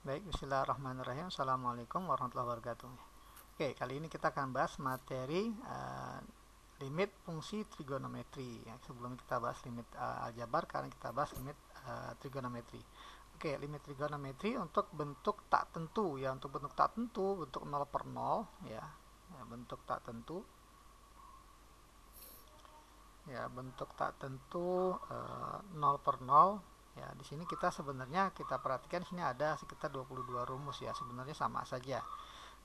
Baik, bismillahirrahmanirrahim. Assalamualaikum warahmatullahi wabarakatuh. Oke, kali ini kita akan bahas materi limit fungsi trigonometri. Ya, sebelum kita bahas limit aljabar, karena kita bahas limit trigonometri. Oke, limit trigonometri untuk bentuk tak tentu ya, untuk bentuk tak tentu, bentuk 0 per 0 ya. Bentuk tak tentu. Ya, bentuk tak tentu 0 per 0. Ya, di sini kita sebenarnya kita perhatikan sini ada sekitar 22 rumus ya, sebenarnya sama saja.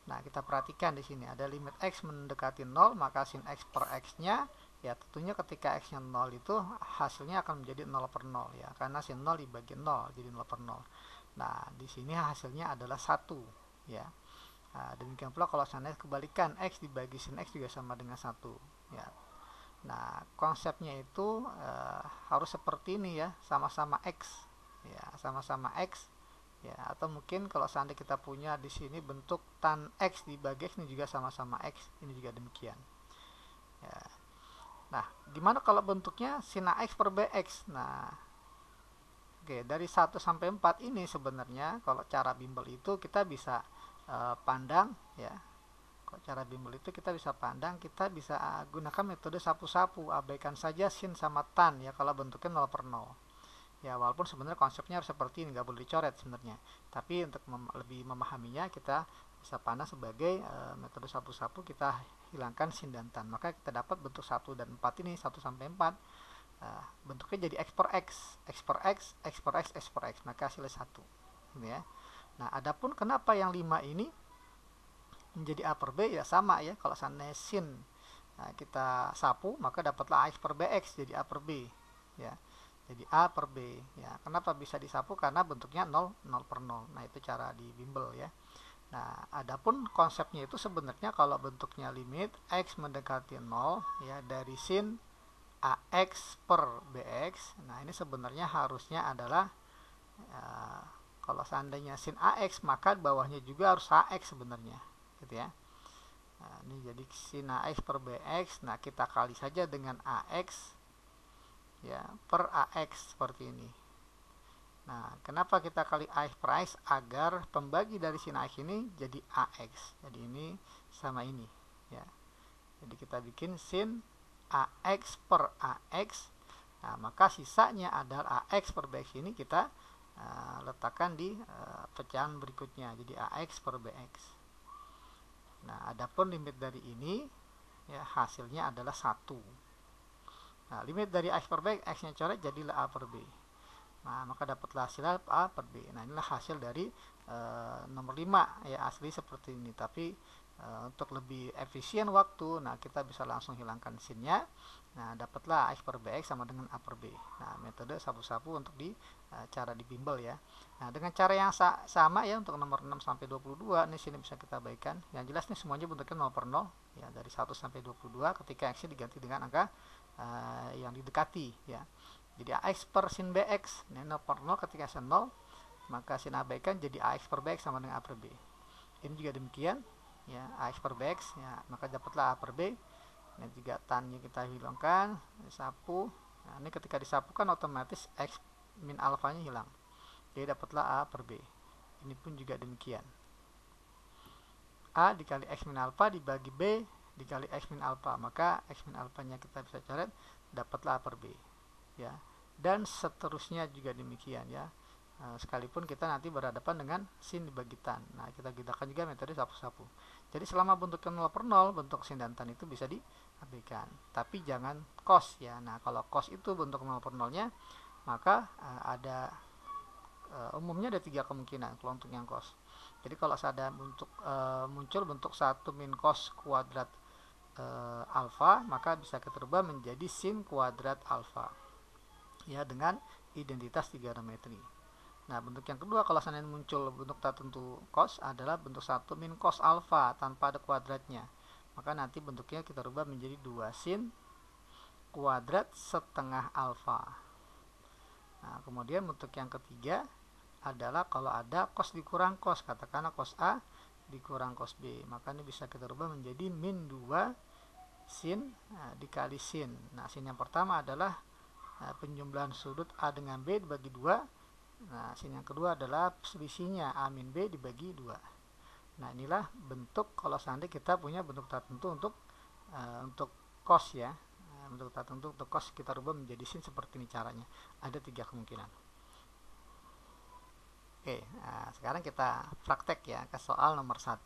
Nah, kita perhatikan di sini ada limit x mendekati 0, maka sin x per x-nya ya tentunya ketika x-nya 0 itu hasilnya akan menjadi 0 per 0 ya, karena sin 0 dibagi 0 jadi 0 per 0. Nah, di sini hasilnya adalah 1 ya. Nah, demikian pula kalau seandainya kebalikan x dibagi sin x juga sama dengan 1 ya. Nah, konsepnya itu harus seperti ini ya, sama-sama x ya, sama-sama x ya, atau mungkin kalau seandainya kita punya di sini bentuk tan x dibagi x ini juga sama-sama x, ini juga demikian ya. Nah, gimana kalau bentuknya sin ax per bx? Nah, oke, dari 1 sampai 4 ini sebenarnya kalau cara bimbel itu kita bisa pandang ya. Kalau cara bimbel itu kita bisa pandang, kita bisa gunakan metode sapu-sapu, abaikan saja sin sama tan ya kalau bentuknya 0 per 0. Ya, walaupun sebenarnya konsepnya harus seperti ini, nggak boleh dicoret sebenarnya. Tapi untuk lebih memahaminya, kita bisa pandang sebagai metode sapu-sapu, kita hilangkan sin dan tan. Maka kita dapat bentuk 1 dan 4 ini, 1 sampai 4. Bentuknya jadi x per x, x per x, x per x, x per x. Maka hasilnya 1. Ini ya. Nah, adapun kenapa yang 5 ini menjadi A per B ya sama ya, kalau seandainya sin kita sapu maka dapatlah AX per BX jadi A per B ya, jadi A per B ya. Kenapa bisa disapu? Karena bentuknya 0 per 0. Nah, itu cara di bimbel ya. Nah, adapun konsepnya itu sebenarnya kalau bentuknya limit X mendekati 0 ya dari sin AX per BX. Nah, ini sebenarnya harusnya adalah kalau seandainya sin AX maka bawahnya juga harus AX sebenarnya gitu ya. Nah, ini jadi sin AX per BX. Nah, kita kali saja dengan AX ya per AX seperti ini. Nah, kenapa kita kali AX per AX? Agar pembagi dari sin AX ini jadi AX. Jadi ini sama ini ya. Jadi kita bikin sin AX per AX. Nah, maka sisanya adalah AX per BX ini kita letakkan di pecahan berikutnya. Jadi AX per BX. Nah, adapun limit dari ini ya hasilnya adalah 1. Nah, limit dari x per b, x-nya coret jadilah a per b. Nah, maka dapatlah hasil a per b. Nah, inilah hasil dari nomor 5 ya, asli seperti ini. Tapi untuk lebih efisien waktu, nah kita bisa langsung hilangkan sinnya. Nah, dapatlah x per bx sama dengan a per b. Nah, metode sapu-sapu untuk cara di bimbel ya. Nah, dengan cara yang sama ya untuk nomor 6 sampai 22 ini sini bisa kita baikkan. Yang jelas nih semuanya bentuknya 0 per 0 ya, dari 1 sampai 22 ketika x diganti dengan angka yang didekati ya. Jadi ax per sin bx ini 0 per 0, ketika sin 0 maka sin abaikan jadi ax per bx sama dengan a per b. Ini juga demikian ya, ax per bx ya, maka dapatlah a per b. Ini juga tannya kita hilangkan, disapu. Nah, ini ketika disapu kan otomatis x min alfanya hilang, jadi dapatlah a per b. Ini pun juga demikian, a dikali x min alfa dibagi b dikali x min alfa, maka x min alfanya kita bisa coret, dapatlah a per b ya. Dan seterusnya juga demikian ya. Sekalipun kita nanti berhadapan dengan sin dibagi tan. Nah, kita gunakan juga metode sapu-sapu. Jadi selama bentuknya 0 per 0, bentuk sin dan tan itu bisa diabaikan. Tapi jangan cos ya. Nah, kalau cos itu bentuk 0 per 0-nya, maka ada umumnya ada 3 kemungkinan kalau untuk yang cos. Jadi kalau ada muncul bentuk 1 min cos kuadrat alfa, maka bisa kita rubah menjadi sin kuadrat alfa ya, dengan identitas trigonometri. Nah, bentuk yang kedua kalau seandainya muncul bentuk tak tentu cos adalah bentuk 1 min cos alfa tanpa ada kuadratnya. Maka nanti bentuknya kita rubah menjadi 2 sin kuadrat setengah alfa. Nah, kemudian bentuk yang ketiga adalah kalau ada cos dikurang cos, katakanlah cos A dikurang cos B, maka ini bisa kita rubah menjadi min 2 sin dikali sin. Nah, sin yang pertama adalah penjumlahan sudut A dengan B dibagi 2 Nah, sin yang kedua adalah selisihnya A min B dibagi 2. Nah, inilah bentuk kalau seandainya kita punya bentuk tak tentu untuk cos ya. Bentuk tak tentu untuk cos kita rubah menjadi sin seperti ini caranya. Ada 3 kemungkinan. Oke, nah sekarang kita praktek ya ke soal nomor 1.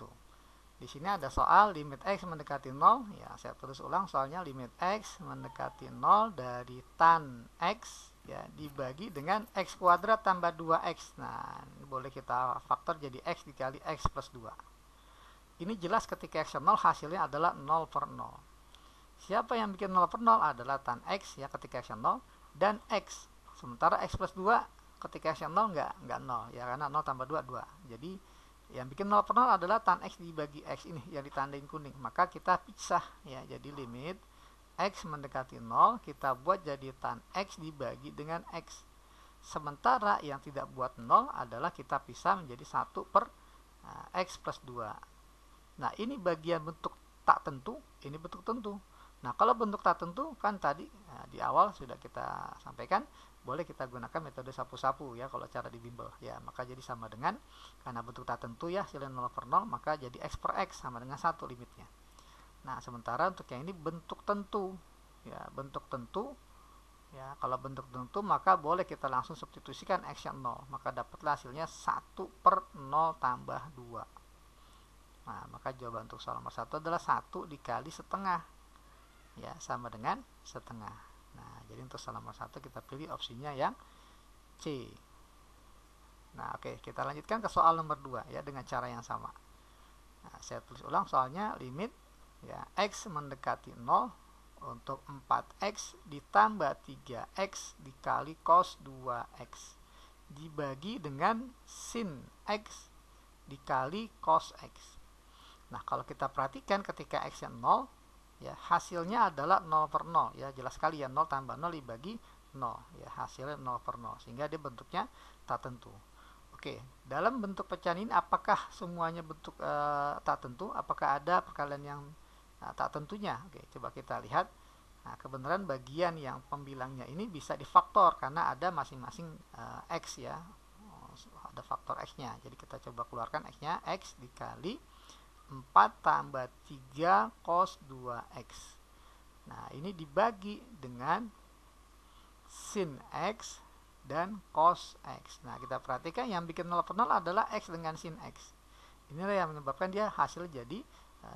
Di sini ada soal limit x mendekati 0. Ya, saya tulis ulang soalnya limit x mendekati 0 dari tan x ya dibagi dengan x kuadrat tambah 2x. Nah, ini boleh kita faktor jadi x dikali x plus 2. Ini jelas ketika x 0 hasilnya adalah 0 per 0. Siapa yang bikin 0 per 0 adalah tan x ya ketika x 0 dan x. Sementara x plus 2 ketika x 0 enggak 0 ya karena 0 tambah 2 2. Jadi yang bikin 0 per 0 adalah tan x dibagi x ini yang ditandain kuning. Maka kita pisah ya. Jadi limit x mendekati 0 kita buat jadi tan x dibagi dengan x. Sementara yang tidak buat 0 adalah kita pisah menjadi 1 per x plus 2. Nah, ini bagian bentuk tak tentu, ini bentuk tentu. Nah, kalau bentuk tak tentu kan tadi di awal sudah kita sampaikan, boleh kita gunakan metode sapu-sapu ya kalau cara di bimbel ya. Maka jadi sama dengan karena bentuk tak tentu ya hasilnya 0 per 0, maka jadi x per x sama dengan 1 limitnya. Nah, sementara untuk yang ini bentuk tentu ya, bentuk tentu ya. Kalau bentuk tentu maka boleh kita langsung substitusikan x yang 0, maka dapatlah hasilnya 1 per 0 tambah 2. Nah, maka jawaban untuk soal nomor 1 adalah 1 dikali setengah ya, sama dengan setengah. Nah, jadi untuk soal nomor 1 kita pilih opsinya yang C. Nah, oke, kita lanjutkan ke soal nomor 2 ya dengan cara yang sama. Nah, saya tulis ulang soalnya limit ya x mendekati 0 untuk 4x ditambah 3x dikali cos 2x dibagi dengan sin x dikali cos x. Nah, kalau kita perhatikan ketika x yang 0 ya hasilnya adalah 0 per 0 ya, jelas sekali ya, 0 tambah 0 dibagi 0 ya, hasilnya 0 per 0 sehingga dia bentuknya tak tentu. Oke, dalam bentuk pecahan ini apakah semuanya bentuk tak tentu? Apakah ada perkalian yang tak tentunya? Oke, coba kita lihat. Nah, kebenaran bagian yang pembilangnya ini bisa difaktor karena ada masing-masing x ya, ada faktor x-nya. Jadi kita coba keluarkan x-nya, x dikali 4 tambah 3 cos 2x. Nah, ini dibagi dengan sin x dan cos x. Nah, kita perhatikan yang bikin 0 per 0 adalah x dengan sin x. Inilah yang menyebabkan dia hasil jadi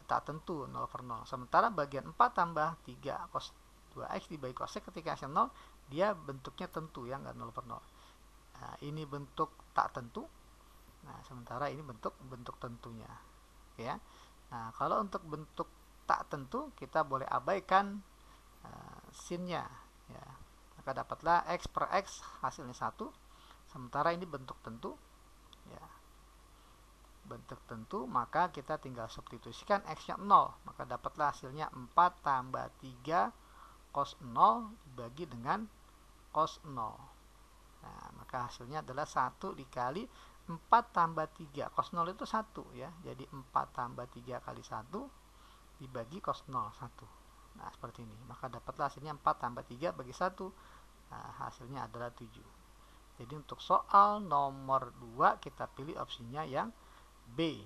tak tentu 0 per 0. Sementara bagian 4 tambah 3 cos 2x dibagi cos x ketika x 0, dia bentuknya tentu ya, nggak 0 per 0. Nah, ini bentuk tak tentu. Nah, sementara ini bentuk tentunya. Ya. Nah, kalau untuk bentuk tak tentu kita boleh abaikan sinnya ya. Maka dapatlah x per x hasilnya 1. Sementara ini bentuk tentu ya. Bentuk tentu maka kita tinggal substitusikan x-nya 0. Maka dapatlah hasilnya 4 tambah 3 cos 0 dibagi dengan cos 0. Nah, maka hasilnya adalah 1 dikali 4 tambah 3 cos 0 itu 1 ya, jadi 4 tambah 3 kali 1 dibagi cos 0 1. Nah, seperti ini, maka dapatlah hasilnya 4 tambah 3 bagi 1. Nah, hasilnya adalah 7. Jadi untuk soal nomor 2 kita pilih opsinya yang B.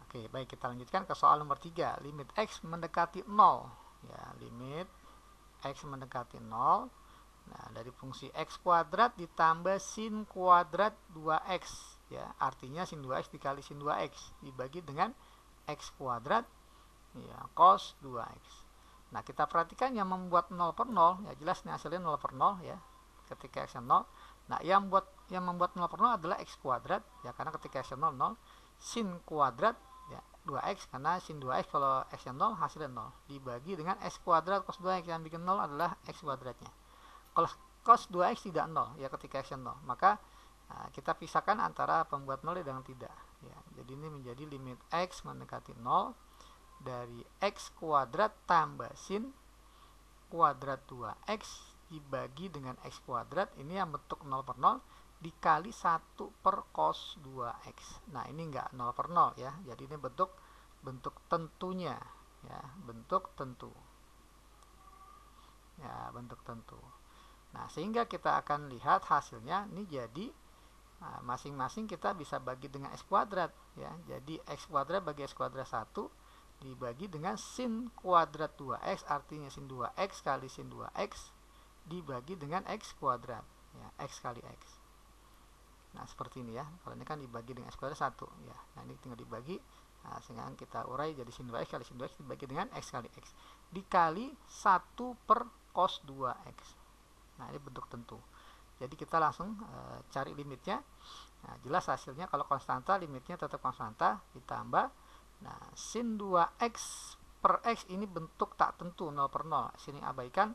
Oke, baik, kita lanjutkan ke soal nomor 3. Limit x mendekati 0 ya, limit x mendekati 0. Nah, dari fungsi x kuadrat ditambah sin kuadrat 2x ya, artinya sin 2x dikali sin 2x dibagi dengan x kuadrat ya cos 2x. Nah, kita perhatikan yang membuat 0 per 0 ya, jelas nih hasilnya 0 per 0 ya ketika x 0. Nah, yang membuat 0 per 0 adalah x kuadrat ya, karena ketika x 0 0, sin kuadrat ya 2x karena sin 2x kalau x 0 hasilnya 0 dibagi dengan x kuadrat cos 2x, yang bikin 0 adalah x kuadratnya. Kalau cos 2x tidak 0 ya ketika x 0, maka kita pisahkan antara pembuat 0 dan tidak ya. Jadi ini menjadi limit x mendekati 0 dari x kuadrat tambah sin kuadrat 2x dibagi dengan x kuadrat, ini yang bentuk 0 per 0 dikali 1 per cos 2x. Nah, ini enggak 0 per 0 ya, jadi ini bentuk tentunya ya, bentuk tentu ya, bentuk tentu. Nah, sehingga kita akan lihat hasilnya ini jadi masing-masing kita bisa bagi dengan x kuadrat ya. Jadi x kuadrat bagi x kuadrat 1 dibagi dengan sin kuadrat 2x, artinya sin 2x kali sin 2x dibagi dengan x kuadrat ya, x kali x. Nah, seperti ini ya. Kalau ini kan dibagi dengan x kuadrat 1 ya. Nah, ini tinggal dibagi. Nah, sehingga kita urai jadi sin 2x kali sin 2x dibagi dengan x kali x dikali 1 per cos 2x. Nah, ini bentuk tentu. Jadi kita langsung cari limitnya. Nah, jelas hasilnya kalau konstanta limitnya tetap konstanta ditambah. Nah, sin 2x per x ini bentuk tak tentu 0 per 0. Sini abaikan,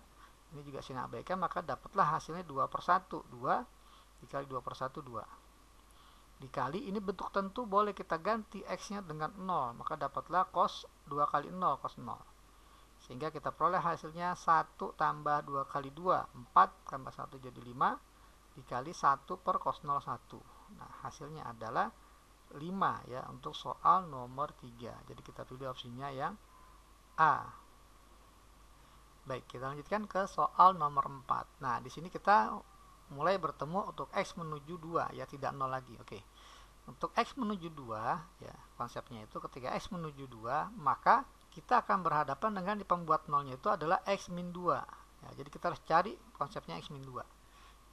ini juga sini abaikan, maka dapatlah hasilnya 2 per 1. 2 dikali 2 per 1, 2. Dikali, ini bentuk tentu boleh kita ganti x-nya dengan 0. Maka dapatlah cos 2 kali 0, cos 0. Sehingga kita peroleh hasilnya 1 tambah 2 kali 2, 4 tambah 1 jadi 5. Dikali 1 per cos 0, 1. Nah, hasilnya adalah 5 ya untuk soal nomor 3. Jadi kita pilih opsinya yang A. Baik, kita lanjutkan ke soal nomor 4. Nah, di sini kita mulai bertemu untuk x menuju 2 ya, tidak 0 lagi. Oke. Untuk x menuju 2 ya, konsepnya itu ketika x menuju 2, maka kita akan berhadapan dengan di pembuat nolnya itu adalah x min 2. Ya, jadi kita harus cari konsepnya x min 2.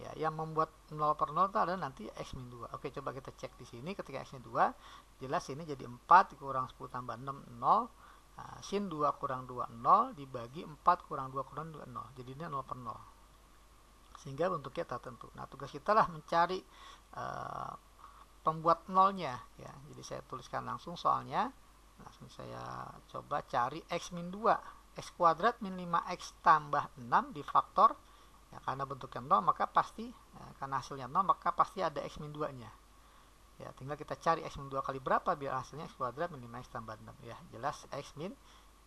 Ya, yang membuat 0 per 0 itu adalah nanti x min 2. Oke, coba kita cek di sini ketika x nya 2, jelas ini jadi 4 kurang 10 tambah 6, 0. Nah, sin 2 kurang 2, 0, dibagi 4 kurang 2 kurang 2, 0. Jadi ini 0 per 0. Sehingga bentuknya tak tentu. Nah, tugas kita lah mencari pembuat nolnya. Ya. Jadi saya tuliskan langsung soalnya. Langsung saya coba cari x min 2. X kuadrat min 5x tambah 6 difaktor. Ya, karena bentuknya 0 maka pasti karena hasilnya 0 maka pasti ada x min 2 nya ya, tinggal kita cari x min 2 kali berapa biar hasilnya x kuadrat min 5x tambah 6 ya, jelas x min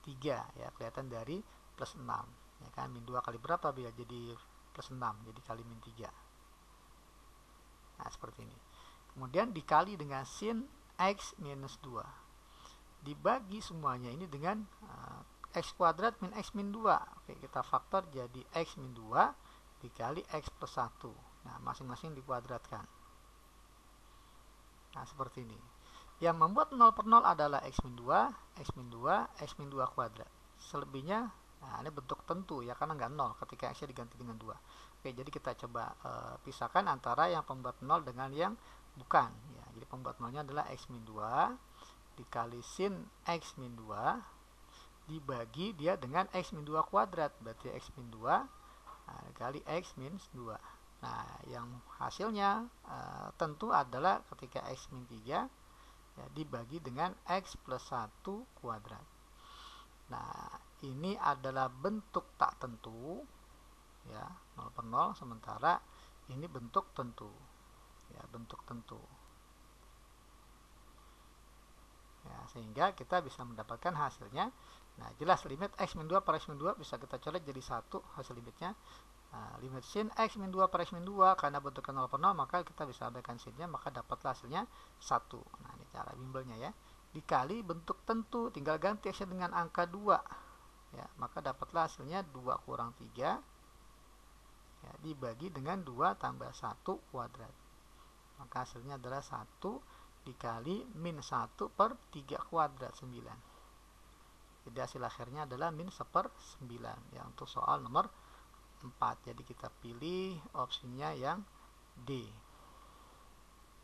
3 ya, kelihatan dari plus 6 ya kan, min 2 kali berapa biar jadi plus 6, jadi kali min 3. Nah, seperti ini. Kemudian dikali dengan sin x minus 2 dibagi semuanya ini dengan x kuadrat min x min 2. Oke, kita faktor jadi x min 2 dikali x plus 1. Nah, masing-masing dikuadratkan. Nah, seperti ini. Yang membuat 0 per 0 adalah x min 2, x min 2, x min 2 kuadrat. Selebihnya, nah ini bentuk tentu ya, karena nggak 0 ketika x-nya diganti dengan 2. Oke, jadi kita coba pisahkan antara yang pembuat 0 dengan yang bukan. Ya, jadi pembuat 0-nya adalah x min 2 dikali sin x min 2 dibagi dia dengan x min 2 kuadrat, berarti x min 2 kali x minus 2. Nah, yang hasilnya tentu adalah ketika x min 3 ya, dibagi dengan x plus 1 kuadrat. Nah, ini adalah bentuk tak tentu ya, 0 per 0, sementara ini bentuk tentu ya, bentuk tentu ya, sehingga kita bisa mendapatkan hasilnya. Nah, jelas limit x min 2 per x min 2 bisa kita coret jadi 1 hasil limitnya. Nah, limit sin x min 2 per x min 2 karena bentuknya 0 per 0 maka kita bisa abaikan sinnya, maka dapatlah hasilnya 1. Nah, ini cara bimbelnya ya. Dikali bentuk tentu, tinggal ganti x dengan angka 2 ya, maka dapatlah hasilnya 2 kurang 3 ya, dibagi dengan 2 tambah 1 kuadrat, maka hasilnya adalah 1 dikali min 1 per 3 kuadrat, 9. Jadi hasil akhirnya adalah min 1/9 ya untuk soal nomor 4. Jadi kita pilih opsinya yang D.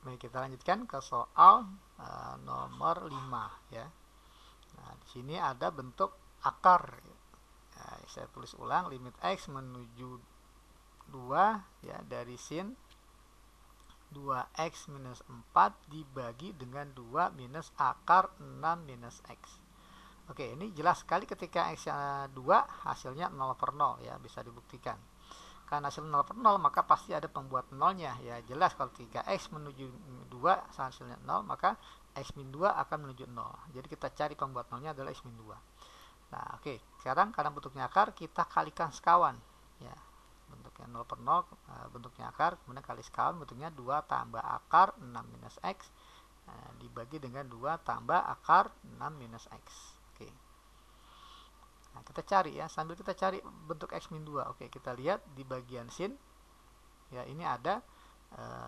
Baik, kita lanjutkan ke soal nomor 5 ya. Nah, di sini ada bentuk akar. Nah, saya tulis ulang, limit x menuju 2 ya dari sin 2x minus 4 dibagi dengan 2 minus akar 6 minus x. Oke, ini jelas sekali ketika x 2 hasilnya 0 per 0 ya, bisa dibuktikan. Karena hasil 0 per 0 maka pasti ada pembuat nolnya ya, jelas kalau ketika x menuju 2 hasilnya 0 maka x min 2 akan menuju 0. Jadi kita cari pembuat nolnya adalah x min 2. Nah, oke, sekarang karena bentuknya akar kita kalikan sekawan ya. Bentuknya 0 per 0 bentuknya akar, kemudian kali sekawan bentuknya 2 tambah akar 6 minus x dibagi dengan 2 tambah akar 6 minus x. Oke. Nah, kita cari ya, sambil kita cari bentuk X min 2. Oke, kita lihat di bagian sin. Ya, ini ada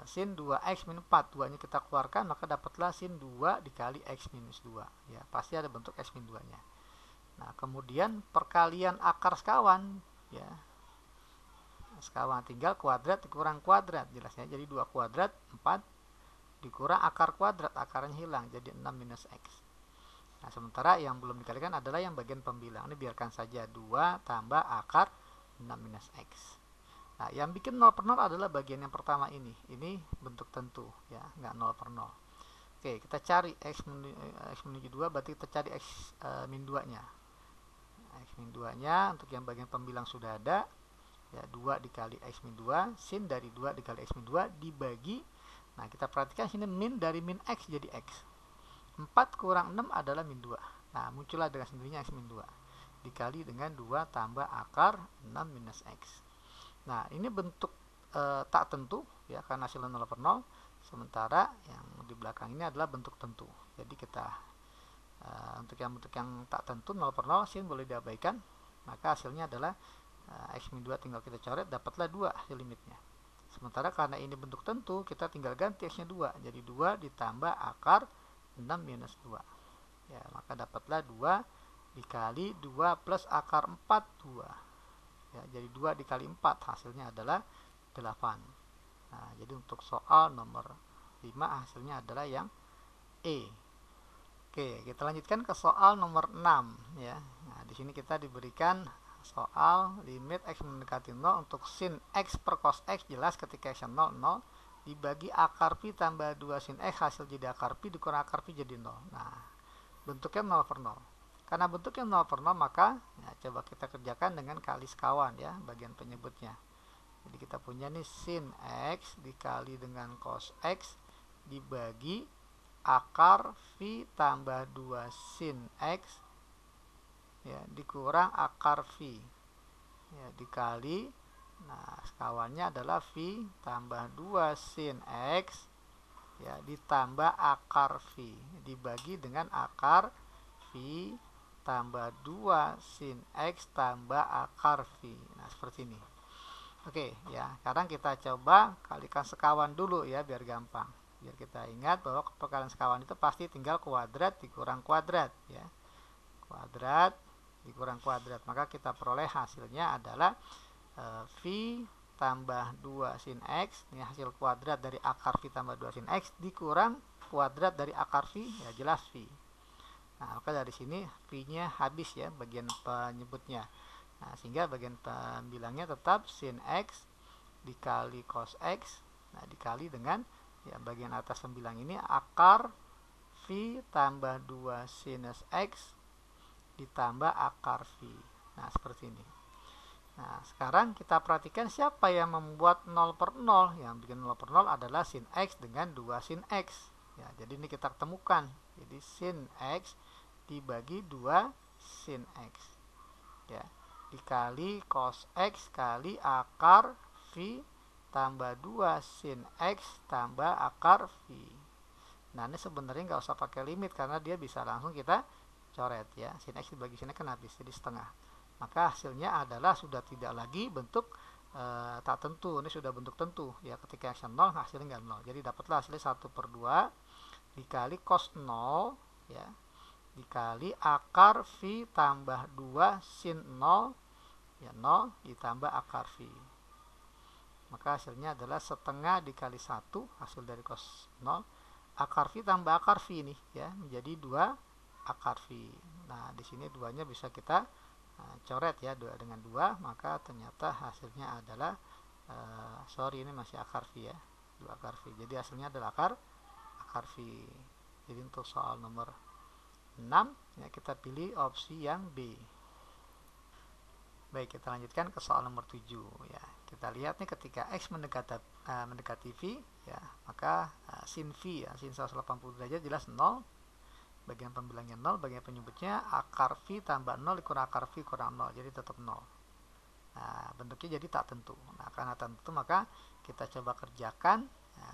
sin 2X min 4. 2-nya kita keluarkan, maka dapatlah sin 2 dikali X minus 2. Ya, pasti ada bentuk X min 2-nya. Nah, kemudian perkalian akar sekawan. Ya, sekawan tinggal kuadrat dikurang kuadrat. Jelas ya, jadi 2 kuadrat 4 dikurang akar kuadrat. Akarnya hilang, jadi 6 minus X. Nah, sementara yang belum dikalikan adalah yang bagian pembilang. Ini biarkan saja 2 tambah akar 6 minus X. Nah, yang bikin 0 per 0 adalah bagian yang pertama ini. Ini bentuk tentu, ya, nggak 0 per 0. Oke, kita cari X menuju 2, berarti kita cari X min 2-nya. X min 2-nya untuk yang bagian pembilang sudah ada. Ya, 2 dikali X min 2, sin dari 2 dikali X min 2 dibagi. Nah, kita perhatikan sini min dari min X jadi X. 4 kurang 6 adalah min 2. Nah, muncullah dengan sendirinya X min 2. Dikali dengan 2 tambah akar 6 minus X. Nah, ini bentuk tak tentu, ya, karena hasilnya 0 per 0. Sementara yang di belakang ini adalah bentuk tentu. Jadi kita untuk yang bentuk yang tak tentu 0 per 0, sin boleh diabaikan. Maka hasilnya adalah X min 2 tinggal kita coret, dapatlah 2 hasil limitnya. Sementara karena ini bentuk tentu, kita tinggal ganti X-nya 2. Jadi 2 ditambah akar 6 minus 2. Ya, maka dapatlah 2 dikali 2 plus akar 4, 2. Ya, jadi 2 dikali 4 hasilnya adalah 8. Nah, jadi untuk soal nomor 5 hasilnya adalah yang E. Oke, kita lanjutkan ke soal nomor 6 ya. Nah, di sini kita diberikan soal limit X mendekati 0 untuk sin X per cos X, jelas ketika X 0, 0 dibagi akar pi tambah 2 sin X, hasil jadi akar pi dikurang akar pi jadi 0. Nah, bentuknya 0 per 0. Karena bentuknya 0 per 0, maka ya, coba kita kerjakan dengan kali sekawan ya, bagian penyebutnya. Jadi kita punya nih sin X dikali dengan cos X dibagi akar phi tambah 2 sin X ya, dikurang akar phi ya, dikali, nah sekawannya adalah phi tambah 2 sin X ya, ditambah akar phi dibagi dengan akar phi tambah 2 sin X tambah akar phi. Nah, seperti ini. Oke, ya, sekarang kita coba kalikan sekawan dulu ya, biar gampang. Biar kita ingat bahwa perkalian sekawan itu pasti tinggal kuadrat dikurang kuadrat ya. Kuadrat dikurang kuadrat. Maka kita peroleh hasilnya adalah phi tambah 2 sin X, ini hasil kuadrat dari akar phi tambah 2 sin X dikurang kuadrat dari akar phi, ya jelas phi. Nah, maka dari sini phi-nya habis ya, bagian penyebutnya. Nah, sehingga bagian pembilangnya tetap sin X dikali cos X, nah dikali dengan ya bagian atas pembilang ini akar phi tambah 2 sinus X ditambah akar phi. Nah, seperti ini. Nah, sekarang kita perhatikan siapa yang membuat 0 per 0. Yang bikin 0 per 0 adalah sin X dengan 2 sin X. Ya, jadi ini kita temukan. Jadi sin X dibagi 2 sin X. Ya, dikali cos X kali akar phi tambah 2 sin X tambah akar phi. Nah, ini sebenarnya nggak usah pakai limit karena dia bisa langsung kita coret ya. Sin X dibagi sin X kan habis, jadi setengah. Maka hasilnya adalah sudah tidak lagi bentuk tak tentu. Ini sudah bentuk tentu ya, ketika X 0 hasilnya nggak 0. Jadi dapatlah hasilnya 1 per 2 dikali cos 0 ya, dikali akar phi tambah 2 sin 0 ya, 0 ditambah akar phi. Maka hasilnya adalah setengah dikali 1 hasil dari cos 0 akar phi tambah akar phi ini ya, menjadi 2 akar phi. Nah, di sini 2-nya bisa kita coret ya, 2 dengan 2, maka ternyata hasilnya adalah ini masih akar phi ya, 2 akar phi. Jadi hasilnya adalah akar phi. Jadi untuk soal nomor 6 ya, kita pilih opsi yang B. Baik, kita lanjutkan ke soal nomor 7 ya. Kita lihat nih ketika X mendekati phi ya, maka sin phi ya, sin 180 derajat jelas 0. Bagian pembilangnya 0, bagian penyebutnya akar phi tambah 0 dikurang akar phi kurang 0, jadi tetap 0. Nah, bentuknya jadi tak tentu. Nah, karena tentu maka kita coba kerjakan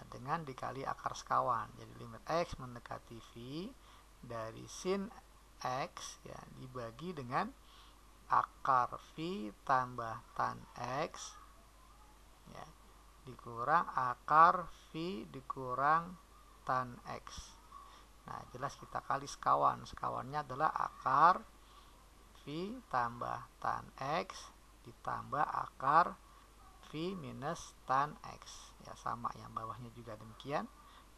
dengan dikali akar sekawan. Jadi limit X mendekati phi dari sin X ya dibagi dengan akar V tambah tan X ya, dikurang akar V dikurang tan X. Nah, jelas kita kali sekawan. Sekawannya adalah akar V tambah tan X ditambah akar V minus tan X. Ya, sama yang bawahnya juga demikian.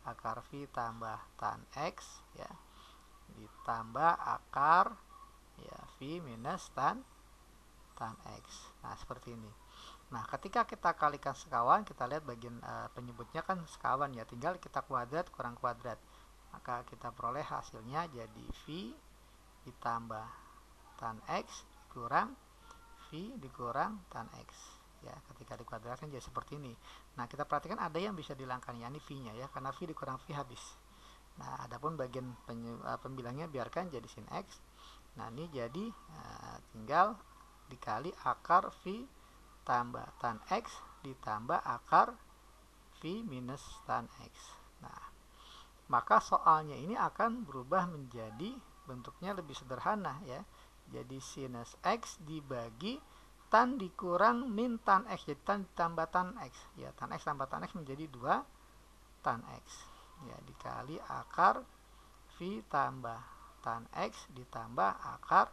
Akar V tambah tan X ya, ditambah akar ya V minus tan X. Nah, seperti ini. Nah, ketika kita kalikan sekawan, kita lihat bagian penyebutnya kan sekawan ya, tinggal kita kuadrat kurang kuadrat. Maka kita peroleh hasilnya jadi V ditambah tan X kurang V dikurang tan X. Ya, ketika dikuadratkan jadi seperti ini. Nah, kita perhatikan ada yang bisa dihilangkan, ya, ini V-nya ya, karena V dikurang V habis. Nah, adapun bagian pembilangnya biarkan jadi sin X. Nah, ini jadi tinggal dikali akar V tambah tan X ditambah akar V minus tan X. Nah, maka soalnya ini akan berubah menjadi bentuknya lebih sederhana ya. Jadi sinus X dibagi tan dikurang min tan X, jadi tan ditambah tan X. Ya, tan X tambah tan X menjadi 2 tan X. Ya, dikali akar V tambah tan X ditambah akar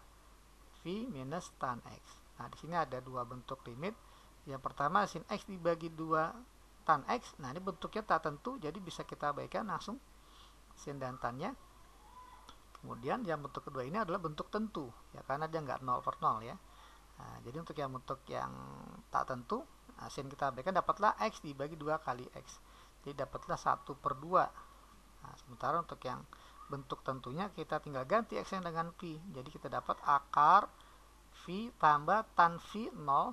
V minus tan X. Nah, di sini ada dua bentuk limit. Yang pertama sin X dibagi 2 tan X. Nah, ini bentuknya tak tentu, jadi bisa kita baikkan langsung sin dan tannya. Kemudian yang bentuk kedua ini adalah bentuk tentu ya, karena dia nggak 0 per 0 ya. Nah, jadi untuk yang bentuk yang tak tentu, nah, sin kita berikan dapatlah X dibagi 2 kali X, jadi dapatlah 1 per 2. Nah, sementara untuk yang bentuk tentunya kita tinggal ganti X dengan V, jadi kita dapat akar V tambah tan V 0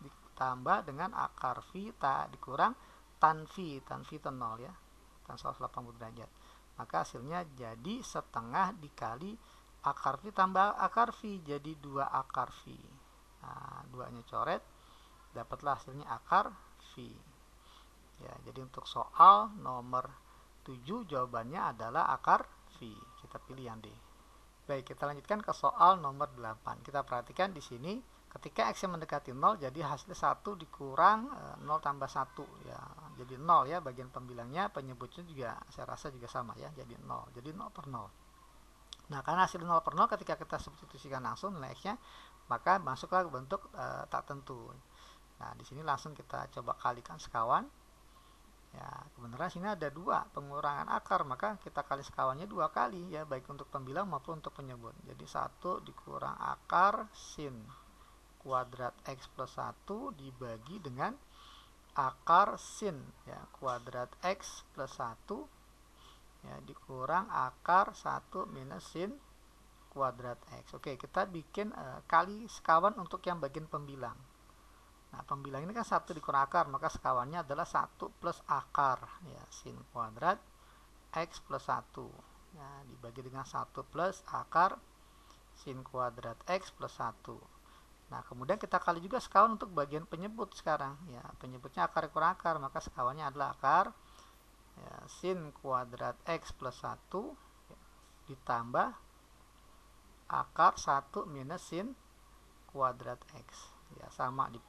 ditambah dengan akar V dikurang tan V itu 0 ya, tan 180 derajat. Maka hasilnya jadi setengah dikali akar V tambah akar V, jadi 2 akar V. Nah, 2-nya coret, dapatlah hasilnya akar V. Ya, jadi untuk soal nomor 7 jawabannya adalah akar V. Kita pilih yang D. Baik, kita lanjutkan ke soal nomor 8. Kita perhatikan di sini ketika X yang mendekati 0, jadi hasilnya 1 dikurang 0 tambah 1 ya, jadi 0 ya, bagian pembilangnya, penyebutnya juga saya rasa juga sama ya, jadi 0, jadi 0 per 0. Nah, karena hasil 0 per 0 ketika kita substitusikan langsung nilai X nya, maka masuklah ke bentuk tak tentu. Nah, di sini langsung kita coba kalikan sekawan ya, kebenaran sini ada 2 pengurangan akar, maka kita kali sekawannya 2 kali ya, baik untuk pembilang maupun untuk penyebut. Jadi 1 dikurang akar sin kuadrat X plus 1 dibagi dengan akar sin ya kuadrat X plus 1 ya dikurang akar 1 minus sin kuadrat X. Oke, kita bikin kali sekawan untuk yang bagian pembilang. Nah, pembilang ini kan 1 dikurang akar, maka sekawannya adalah 1 plus akar ya sin kuadrat X plus 1 ya, dibagi dengan 1 plus akar sin kuadrat X plus 1. Nah, kemudian kita kali juga sekawan untuk bagian penyebut sekarang ya, penyebutnya akar kurang akar, maka sekawannya adalah akar ya, sin kuadrat X plus 1 ya, ditambah akar 1 minus sin kuadrat X ya, sama di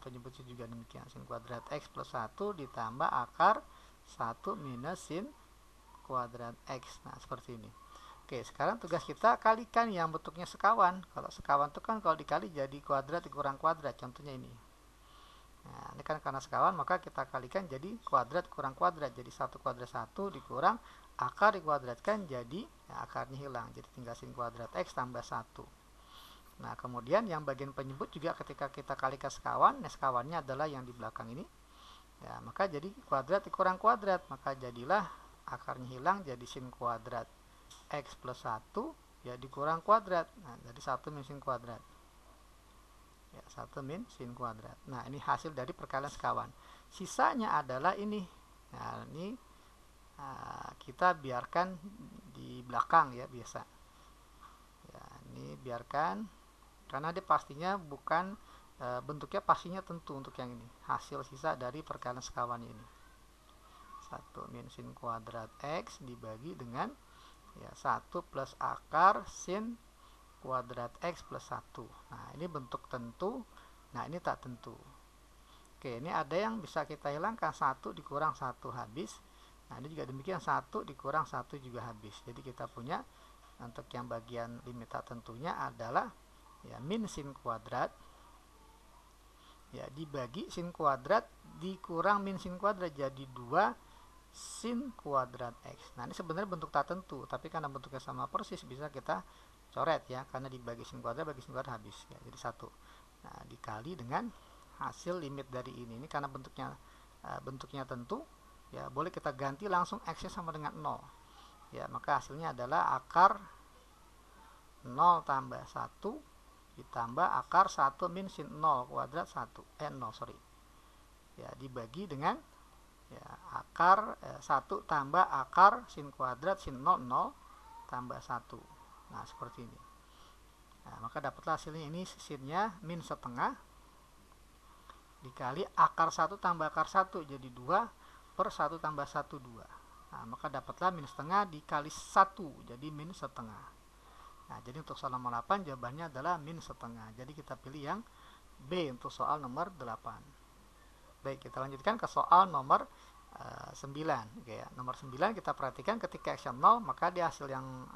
penyebutnya juga demikian, sin kuadrat X plus 1 ditambah akar 1 minus sin kuadrat X. Nah, seperti ini. Oke, sekarang tugas kita kalikan yang bentuknya sekawan. Kalau sekawan itu kan kalau dikali jadi kuadrat dikurang kuadrat, contohnya ini. Nah, ini kan karena sekawan, maka kita kalikan jadi kuadrat kurang kuadrat, jadi 1 kuadrat 1 dikurang akar dikuadratkan jadi ya, akarnya hilang, jadi tinggal sin kuadrat X tambah 1. Nah, kemudian yang bagian penyebut juga ketika kita kalikan sekawan, nah sekawannya adalah yang di belakang ini. Ya, maka jadi kuadrat dikurang kuadrat, maka jadilah akarnya hilang jadi sin kuadrat X plus 1 ya dikurang kuadrat. Nah, jadi 1 min sin kuadrat. Ya, 1 min sin kuadrat. Nah, ini hasil dari perkalian sekawan. Sisanya adalah ini. Nah, ini kita biarkan di belakang ya biasa. Ya, ini biarkan karena dia pastinya bukan bentuknya pastinya tentu untuk yang ini. Hasil sisa dari perkalian sekawan ini. 1 min sin kuadrat X dibagi dengan ya 1 plus akar sin kuadrat X plus 1. Nah, ini bentuk tentu. Nah, ini tak tentu. Oke, ini ada yang bisa kita hilangkan, 1 dikurang 1 habis. Nah, ini juga demikian, 1 dikurang 1 juga habis. Jadi kita punya untuk yang bagian limit tak tentunya adalah ya min sin kuadrat ya dibagi sin kuadrat dikurang min sin kuadrat, jadi 2 sin kuadrat X. Nah, ini sebenarnya bentuk tak tentu, tapi karena bentuknya sama persis bisa kita coret ya, karena dibagi sin kuadrat bagi sin kuadrat habis ya, jadi 1. Nah, dikali dengan hasil limit dari ini karena bentuknya tentu ya, boleh kita ganti langsung X nya sama dengan 0 ya, maka hasilnya adalah akar 0 tambah 1 ditambah akar 1 min sin 0 kuadrat 0 ya, dibagi dengan ya akar 1 tambah akar sin kuadrat sin 0 tambah 1. Nah, seperti ini. Nah, maka dapatlah hasilnya ini sinnya min setengah dikali akar 1 tambah akar 1, jadi 2 per 1 tambah 1, 2. Nah, maka dapatlah min setengah dikali 1, jadi min setengah. Nah, jadi untuk soal nomor 8 jawabannya adalah min setengah. Jadi kita pilih yang B untuk soal nomor 8. Baik, kita lanjutkan ke soal nomor 9. Oke, ya. Nomor 9 kita perhatikan ketika X 0, maka di hasil yang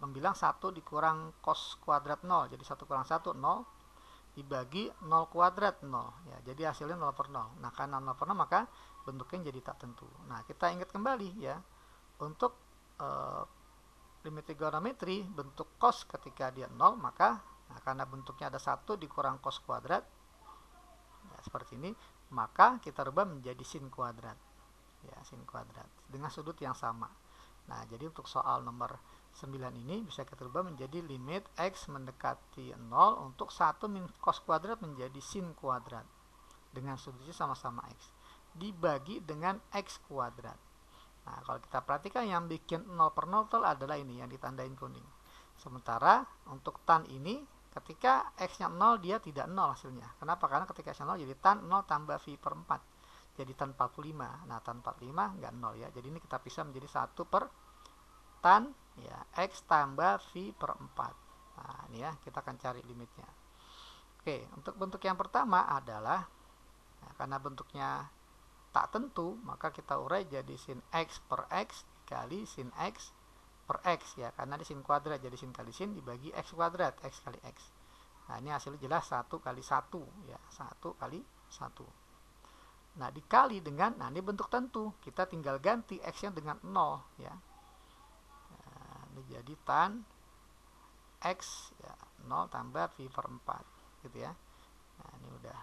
membilang 1 dikurang cos kuadrat 0. Jadi 1 kurang 1, 0. Dibagi 0 kuadrat 0 ya, jadi hasilnya 0 per 0. Nah, karena 0 per 0 maka bentuknya jadi tak tentu. Nah, kita ingat kembali ya, untuk limit trigonometri bentuk cos ketika dia 0 maka karena bentuknya ada 1 dikurang cos kuadrat ya, seperti ini, maka kita rubah menjadi sin kuadrat ya, sin kuadrat dengan sudut yang sama. Nah, jadi untuk soal nomor 9 ini bisa kita rubah menjadi limit X mendekati 0 untuk 1 min cos kuadrat menjadi sin kuadrat dengan sudutnya sama-sama X dibagi dengan X kuadrat. Nah, kalau kita perhatikan yang bikin 0 per 0 adalah ini yang ditandain kuning. Sementara untuk tan ini ketika X nya 0 dia tidak 0 hasilnya. Kenapa? Karena ketika X nya 0 jadi tan 0 tambah V per 4 jadi tan 45. Nah, tan 45 nggak 0 ya, jadi ini kita pisah menjadi 1 per tan ya X tambah V per 4. Nah, ini ya, kita akan cari limitnya. Oke, untuk bentuk yang pertama adalah ya, karena bentuknya tak tentu, maka kita urai jadi sin X per X dikali sin X per X ya, karena di sin kuadrat jadi sin kali sin dibagi X kuadrat, X kali X. Nah, ini hasilnya jelas 1 kali 1 ya, 1 kali 1. Nah, dikali dengan, nah ini bentuk tentu, kita tinggal ganti X nya dengan 0 ya. Ini jadi tan X ya, 0 tambah V per 4 gitu ya. Nah, ini udah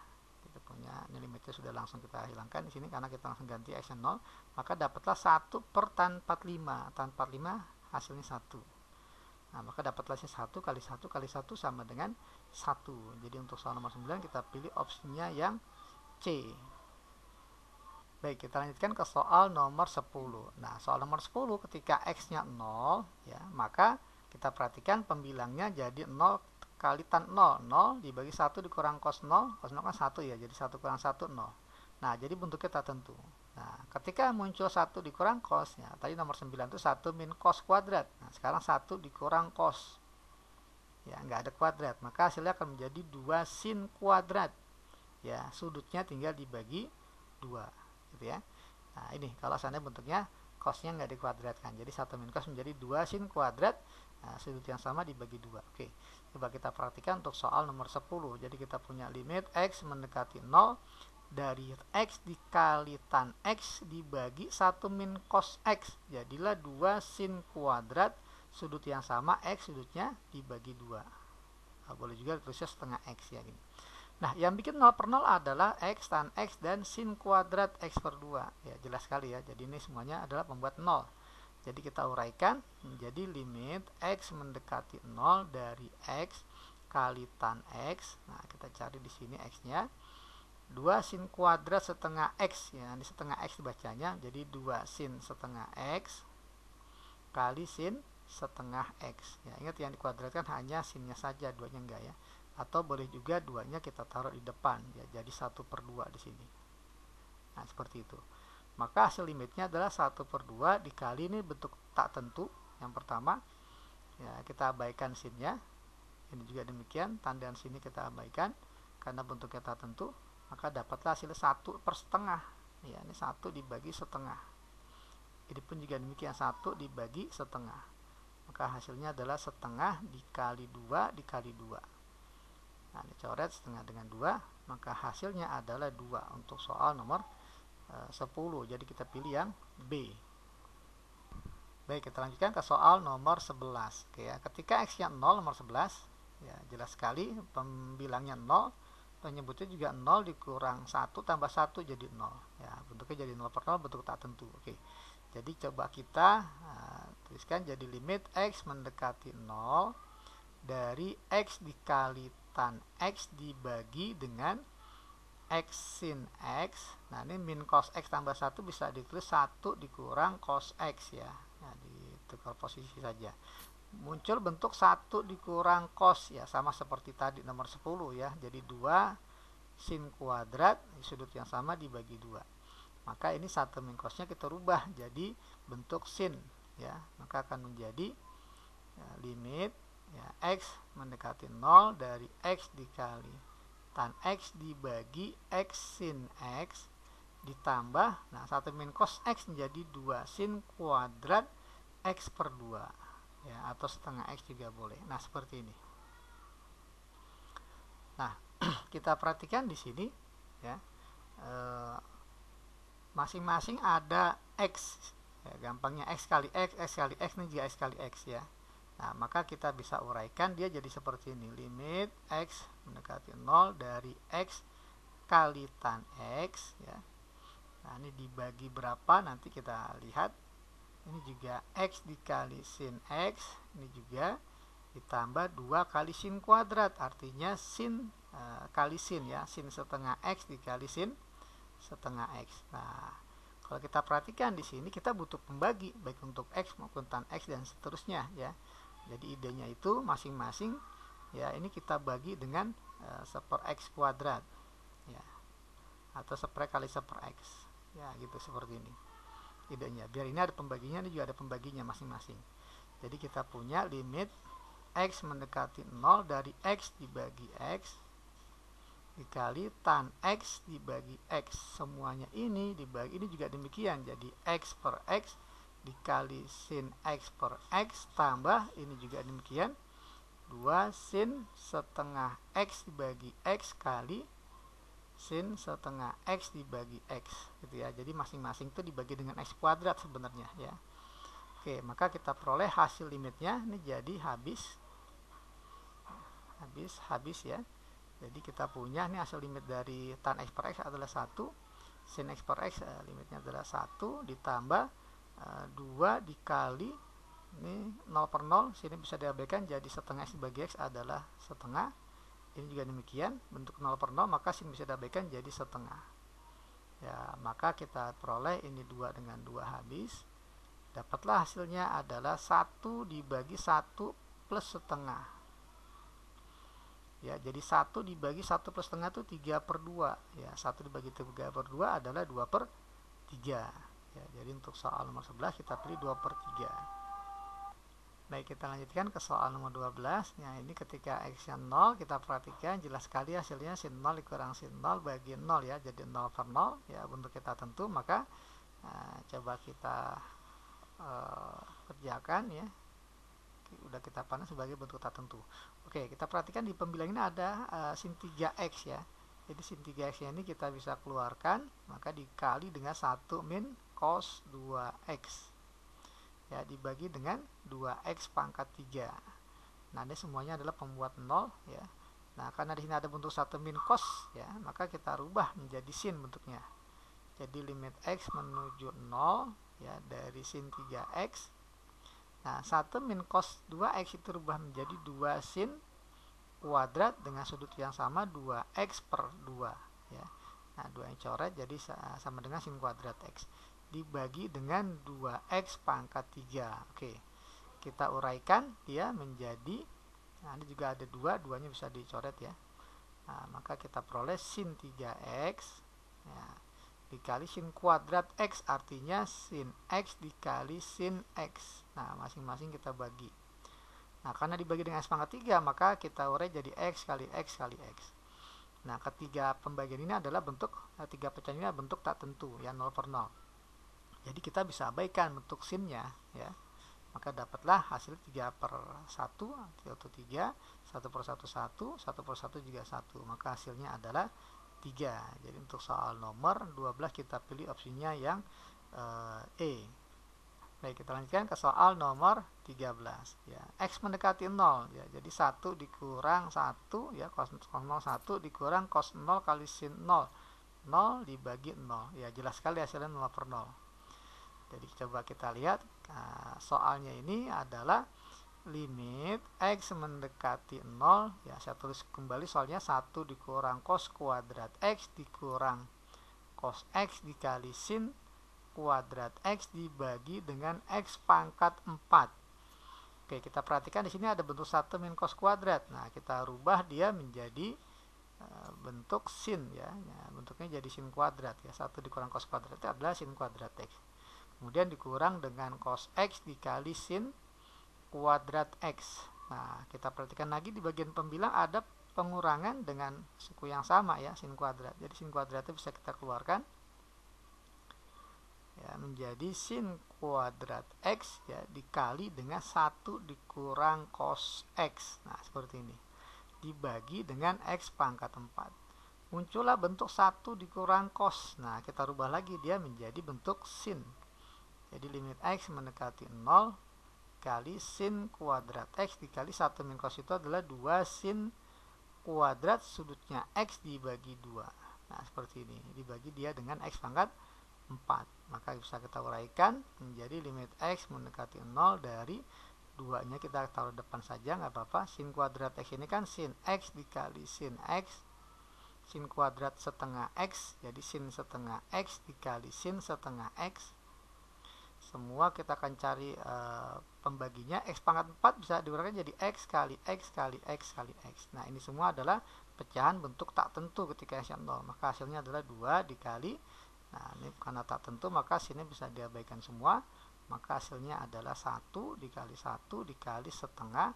kita punya, ini limitnya sudah langsung kita hilangkan di sini karena kita langsung ganti X nya 0, maka dapatlah 1 per tan 45. Tan 45 hasilnya 1. Nah, maka dapatlah 1 kali 1 kali 1 sama dengan 1. Jadi untuk soal nomor 9 kita pilih opsinya yang C. Baik, kita lanjutkan ke soal nomor 10. Nah, soal nomor 10 ketika X-nya 0, ya, maka kita perhatikan pembilangnya jadi 0 kali tan 0. 0 dibagi 1 dikurang cos 0. Cos 0 kan 1 ya, jadi 1 kurang 1, 0. Nah, jadi bentuknya tak tentu. Nah, ketika muncul 1 dikurang cos, ya, tadi nomor 9 itu 1 min cos kuadrat. Nah, sekarang 1 dikurang cos. Ya, nggak ada kuadrat. Maka hasilnya akan menjadi 2 sin kuadrat. Ya, sudutnya tinggal dibagi 2. Gitu ya. Nah, ini kalau seandainya bentuknya cosnya nggak dikuadratkan, jadi 1 min cos menjadi 2 sin kuadrat. Nah, sudut yang sama dibagi 2. Oke, coba kita perhatikan untuk soal nomor 10. Jadi kita punya limit X mendekati 0 dari X dikali tan X dibagi 1 min cos X, jadilah 2 sin kuadrat, sudut yang sama X sudutnya dibagi 2. Nah, boleh juga tulisnya setengah X ya gini. Nah, yang bikin 0 per 0 adalah X, tan X, dan sin kuadrat X per 2. Ya, jelas sekali ya. Jadi ini semuanya adalah pembuat 0. Jadi kita uraikan menjadi limit X mendekati 0 dari X kali tan X. Nah, kita cari di sini X-nya. 2 sin kuadrat setengah X. Ya, ini setengah X dibacanya. Jadi 2 sin setengah X kali sin setengah X. Ya, ingat yang dikuadratkan hanya sinnya saja, duanya enggak ya. Atau boleh juga duanya kita taruh di depan ya, jadi 1 per 2 di sini. Nah, seperti itu. Maka hasil limitnya adalah 1 per 2 dikali ini bentuk tak tentu yang pertama ya, kita abaikan sinnya Ini juga demikian, tan dan sini kita abaikan karena bentuknya tak tentu, maka dapatlah hasil 1/setengah. Ya, ini 1 dibagi setengah. Ini pun juga demikian, 1 dibagi setengah. Maka hasilnya adalah setengah dikali 2 dikali 2. Nah, dicoret setengah dengan 2, maka hasilnya adalah 2 untuk soal nomor 10. Jadi kita pilih yang B. Baik, kita lanjutkan ke soal nomor 11. Oke ya, ketika x-nya 0, nomor 11, ya jelas sekali pembilangnya 0, penyebutnya juga 0 dikurang 1 tambah 1 jadi 0. Ya, bentuknya jadi 0/0, bentuk tak tentu. Oke. Jadi coba kita tuliskan jadi limit x mendekati 0 dari x dikali tan x dibagi dengan x sin x. Nah, ini min cos x tambah 1 bisa ditulis 1 dikurang cos x ya. Nah, ditukar posisi saja. Muncul bentuk 1 dikurang cos ya, sama seperti tadi nomor 10 ya. Jadi 2 sin kuadrat di sudut yang sama dibagi 2. Maka ini 1 min cosnya kita rubah jadi bentuk sin ya. Maka akan menjadi ya, limit ya, x mendekati 0 dari x dikali tan x dibagi x sin x ditambah, nah 1 min cos x menjadi 2 sin kuadrat x per 2 ya, atau setengah x juga boleh. Nah, seperti ini. Nah, kita perhatikan di sini ya, masing-masing ada x ya, gampangnya x kali x kali x, ini juga x kali x ya. Nah, maka kita bisa uraikan dia jadi seperti ini, limit x mendekati 0 dari x kali tan x ya. Nah, ini dibagi berapa nanti kita lihat. Ini juga x dikali sin x, ini juga ditambah 2 kali sin kuadrat, artinya sin kali sin ya, sin setengah x dikali sin setengah x. Nah, kalau kita perhatikan di sini kita butuh pembagi baik untuk x maupun tan x dan seterusnya ya. Jadi idenya itu masing-masing ya, ini kita bagi dengan 1/x kuadrat ya, atau 1/, kali 1/x ya, gitu seperti ini idenya. Biar ini ada pembaginya, ini juga ada pembaginya masing-masing. Jadi kita punya limit x mendekati 0 dari x dibagi x dikali tan x dibagi x, semuanya ini dibagi, ini juga demikian, jadi x per x dikali sin x per x tambah ini juga demikian 2 sin setengah x dibagi x kali sin setengah x dibagi x gitu ya. Jadi masing-masing itu dibagi dengan x kuadrat sebenarnya ya. Oke, maka kita peroleh hasil limitnya ini jadi habis ya. Jadi kita punya ini hasil limit dari tan x per x adalah 1, sin x per x limitnya adalah 1 ditambah 2 dikali ini 0/0, sini bisa diabaikan jadi setengah x dibagi x adalah setengah. Ini juga demikian, bentuk 0/0, maka sin bisa diabaikan jadi setengah ya. Maka kita peroleh ini 2 dengan 2 habis, dapatlah hasilnya adalah 1 dibagi 1 plus setengah ya. Jadi 1 dibagi 1 plus setengah itu 3/2 ya. 1 dibagi 3/2 adalah 2/3 ya. Jadi untuk soal nomor 11 kita pilih 2/3. Baik, kita lanjutkan ke soal nomor 12. Nah, ini ketika x-nya 0, kita perhatikan jelas sekali hasilnya sin 0 dikurang sin 0 bagi 0 ya, jadi 0/0 ya, bentuk kita tentu. Maka coba kita kerjakan ya. Udah kita pandang sebagai bentuk tak tentu. Oke, kita perhatikan di pembilang ini ada sin 3x ya. Jadi sin 3x ini kita bisa keluarkan, maka dikali dengan 1 min cos 2x ya, dibagi dengan 2x pangkat 3. Nah, ini semuanya adalah pembuat 0 ya. Nah, karena di sini ada bentuk 1 min cos ya, maka kita rubah menjadi sin bentuknya. Jadi limit x menuju 0 ya dari sin 3x. Nah, 1 min cos 2x itu rubah menjadi 2 sin kuadrat dengan sudut yang sama 2x per 2 ya. Nah, 2 yang coret jadi sama dengan sin kuadrat x dibagi dengan 2x pangkat 3. Oke, kita uraikan dia menjadi, nah ini juga ada 2, 2-nya bisa dicoret ya. Nah, maka kita peroleh sin 3x ya, dikali sin kuadrat x, artinya sin x dikali sin x. Nah, masing-masing kita bagi. Nah, karena dibagi dengan X pangkat 3, maka kita urai jadi X kali X kali X. Nah, ketiga pembagian ini adalah bentuk, tiga pecahan ini adalah bentuk tak tentu, ya 0 per 0. Jadi kita bisa abaikan bentuk sinnya, ya. Maka dapatlah hasil 3 per 1, yaitu 3, 1 per 1, 1, 1 per 1 juga 1. Maka hasilnya adalah 3. Jadi untuk soal nomor 12 kita pilih opsinya yang E. Baik, kita lanjutkan ke soal nomor 13. Ya, X mendekati 0. Ya, jadi 1 dikurang 1, ya, cos 0, 1 dikurang cos 0 kali sin 0. 0 dibagi 0. Ya, jelas sekali hasilnya 0 per 0. Jadi coba kita lihat, soalnya ini adalah limit X mendekati 0. Ya, saya tulis kembali soalnya 1 dikurang cos kuadrat X dikurang cos X dikali sin kuadrat X dibagi dengan X pangkat 4. Oke, kita perhatikan di sini ada bentuk 1 min cos kuadrat. Nah, kita rubah dia menjadi bentuk sin, ya. Bentuknya jadi sin kuadrat, ya. 1 dikurang cos kuadrat itu adalah sin kuadrat X. Kemudian dikurang dengan cos X dikali sin kuadrat X. Nah, kita perhatikan lagi di bagian pembilang ada pengurangan dengan suku yang sama, ya, sin kuadrat. Jadi sin kuadratnya bisa kita keluarkan, ya, menjadi sin kuadrat X, ya, dikali dengan 1 dikurang cos X. Nah, seperti ini. Dibagi dengan X pangkat 4. Muncullah bentuk 1 dikurang cos. Nah, kita rubah lagi dia menjadi bentuk sin. Jadi limit X mendekati 0 kali sin kuadrat X dikali 1 min cos itu adalah 2 sin kuadrat sudutnya X dibagi 2. Nah, seperti ini. Dibagi dia dengan X pangkat 4. Maka bisa kita uraikan menjadi limit X mendekati 0 dari 2 nya kita taruh depan saja, nggak apa-apa. Sin kuadrat X ini kan sin X dikali sin X, sin kuadrat setengah X, jadi sin setengah X dikali sin setengah X. Semua kita akan cari pembaginya. X pangkat 4 bisa diuraikan jadi X kali X kali X kali X. Nah, ini semua adalah pecahan bentuk tak tentu ketika X 0. Maka hasilnya adalah 2 dikali, nah ini karena tak tentu maka sini bisa diabaikan semua. Maka hasilnya adalah 1 dikali 1 dikali setengah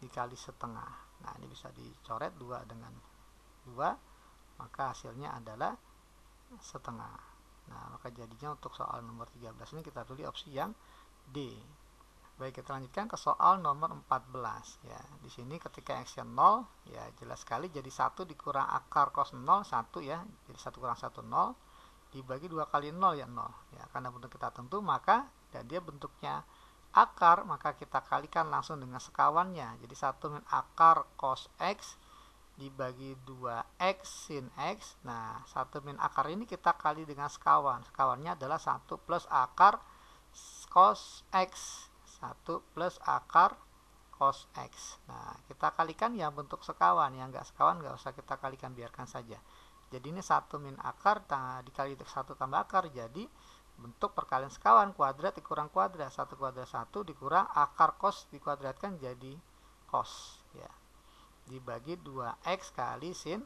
dikali setengah. Nah, ini bisa dicoret 2 dengan 2. Maka hasilnya adalah setengah. Nah, maka jadinya untuk soal nomor 13 ini kita pilih opsi yang D. Baik, kita lanjutkan ke soal nomor 14, ya. Di sini ketika X 0, ya, jelas sekali jadi 1 dikurang akar cos 0, 1, ya. Jadi 1 kurang 1 0 dibagi 2 kali 0, ya, 0. Ya, karena bentuk kita tentu maka dan dia bentuknya akar, maka kita kalikan langsung dengan sekawannya. Jadi 1 min akar cos X dibagi 2x sin X. Nah, 1 min akar ini kita kali dengan sekawan. Sekawannya adalah 1 plus akar cos X. 1 plus akar cos X. Nah, kita kalikan yang bentuk sekawan. Yang enggak sekawan enggak usah kita kalikan, biarkan saja. Jadi ini 1 min akar dikali 1 tambah akar, jadi bentuk perkalian sekawan, kuadrat dikurang kuadrat. 1 kuadrat 1 dikurang akar cos dikuadratkan jadi cos, ya, dibagi 2x kali sin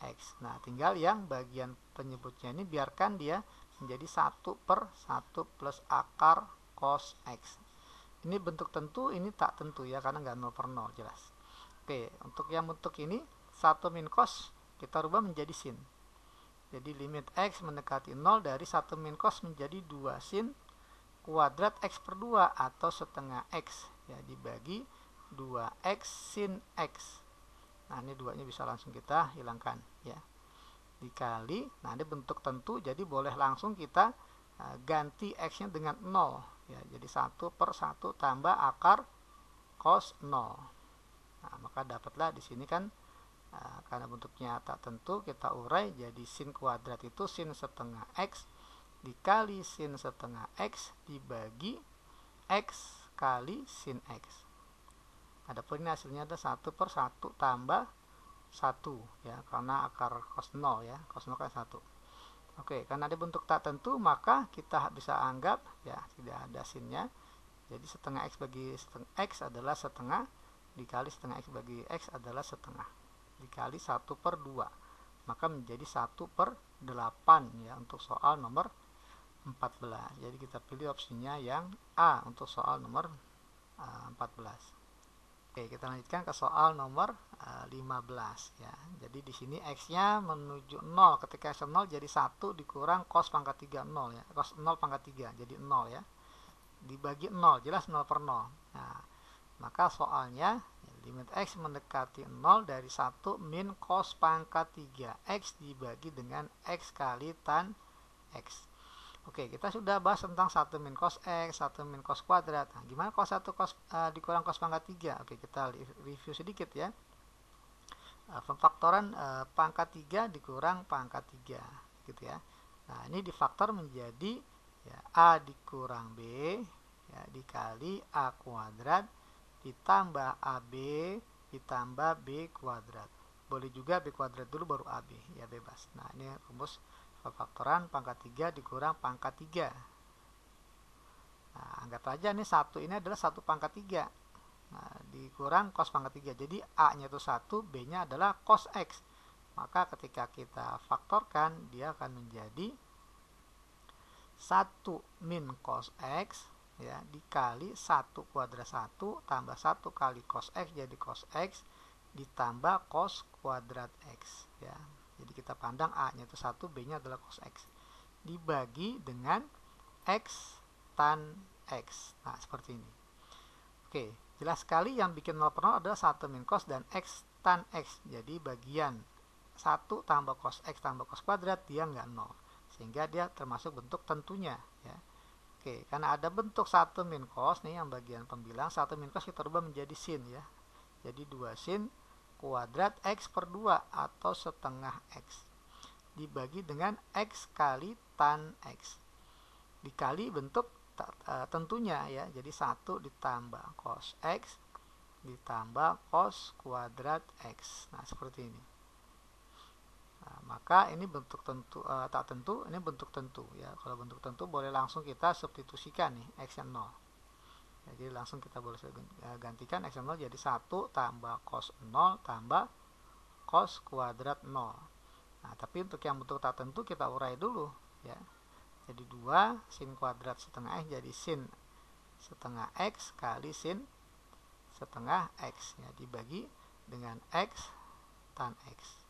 X. Nah, tinggal yang bagian penyebutnya ini biarkan dia menjadi 1 per 1 plus akar cos X. Ini bentuk tentu, ini tak tentu, ya, karena nggak 0 per 0, jelas. Oke, untuk yang bentuk ini 1 min cos kita rubah menjadi sin. Jadi limit X mendekati 0 dari 1 min cos menjadi 2 sin kuadrat X per 2 atau setengah X, ya, dibagi 2x sin X. Nah, ini 2 nya bisa langsung kita hilangkan, ya, dikali, nah ini bentuk tentu, jadi boleh langsung kita ganti X nya dengan 0, ya, jadi 1 per 1 tambah akar cos 0. Nah, maka dapatlah di sini kan, karena bentuknya tak tentu kita urai jadi sin kuadrat itu sin setengah X dikali sin setengah X dibagi X kali sin X. Adapun ini hasilnya ada 1 per 1 tambah 1, ya, karena akar cos 0, ya, cos 0 kan 1. Oke, karena ada bentuk tak tentu maka kita bisa anggap, ya, tidak ada sinnya. Jadi setengah X bagi setengah X adalah setengah dikali setengah X bagi X adalah setengah dikali 1 per 2, maka menjadi 1 per 8, ya, untuk soal nomor 14. Jadi kita pilih opsinya yang A untuk soal nomor 14. Oke, kita lanjutkan ke soal nomor 15 ya. Jadi di sini x-nya menuju 0, ketika x 0 jadi 1 dikurang cos pangkat 3 0 ya. Cos 0 pangkat 3 jadi 0 ya. Dibagi 0, jelas 0 per 0. Nah, maka soalnya limit x mendekati 0 dari 1 min cos pangkat 3 x dibagi dengan x kali tan x. Oke, kita sudah bahas tentang 1 min cos x, 1 min cos kuadrat. Nah, gimana kalau 1 cos dikurang cos pangkat 3? Oke, kita review sedikit ya. Pemfaktoran pangkat 3 dikurang pangkat 3 gitu ya. Nah, ini difaktor menjadi ya, a dikurang b ya, dikali a kuadrat ditambah ab ditambah b kuadrat. Boleh juga b kuadrat dulu baru ab ya, bebas. Nah, ini rumus pemfaktoran pangkat 3 dikurang pangkat 3. Nah, anggap aja nih 1 ini adalah 1 pangkat 3. Nah, dikurang cos pangkat 3. Jadi A-nya itu 1, B-nya adalah cos X. Maka ketika kita faktorkan, dia akan menjadi 1 min cos X ya, dikali 1 kuadrat 1 tambah 1 kali cos X jadi cos X ditambah cos kuadrat X ya. Jadi kita pandang A-nya itu 1, B-nya adalah cos X. Dibagi dengan X tan X. Nah, seperti ini. Oke, jelas sekali yang bikin 0 per 0 adalah 1 min cos dan X tan X. Jadi bagian 1 tambah cos X tambah cos kuadrat dia nggak 0. Sehingga dia termasuk bentuk tentunya. Ya. Oke, karena ada bentuk 1 min cos, nih yang bagian pembilang, 1 min cos kita rubah menjadi sin ya. Jadi 2 sin kuadrat X per 2 atau setengah X dibagi dengan X kali tan X dikali bentuk tentunya ya. Jadi 1 ditambah cos X ditambah cos kuadrat X. Nah, seperti ini. Nah, maka ini bentuk tentu tak tentu, ini bentuk tentu ya. Kalau bentuk tentu boleh langsung kita substitusikan nih X-nya 0. Jadi langsung kita boleh gantikan X 0 jadi 1 tambah cos 0 tambah cos kuadrat 0. Nah, tapi untuk yang bentuk tak tentu kita urai dulu ya. Jadi 2 sin kuadrat setengah X jadi sin setengah X kali sin setengah X ya, dibagi dengan X tan X.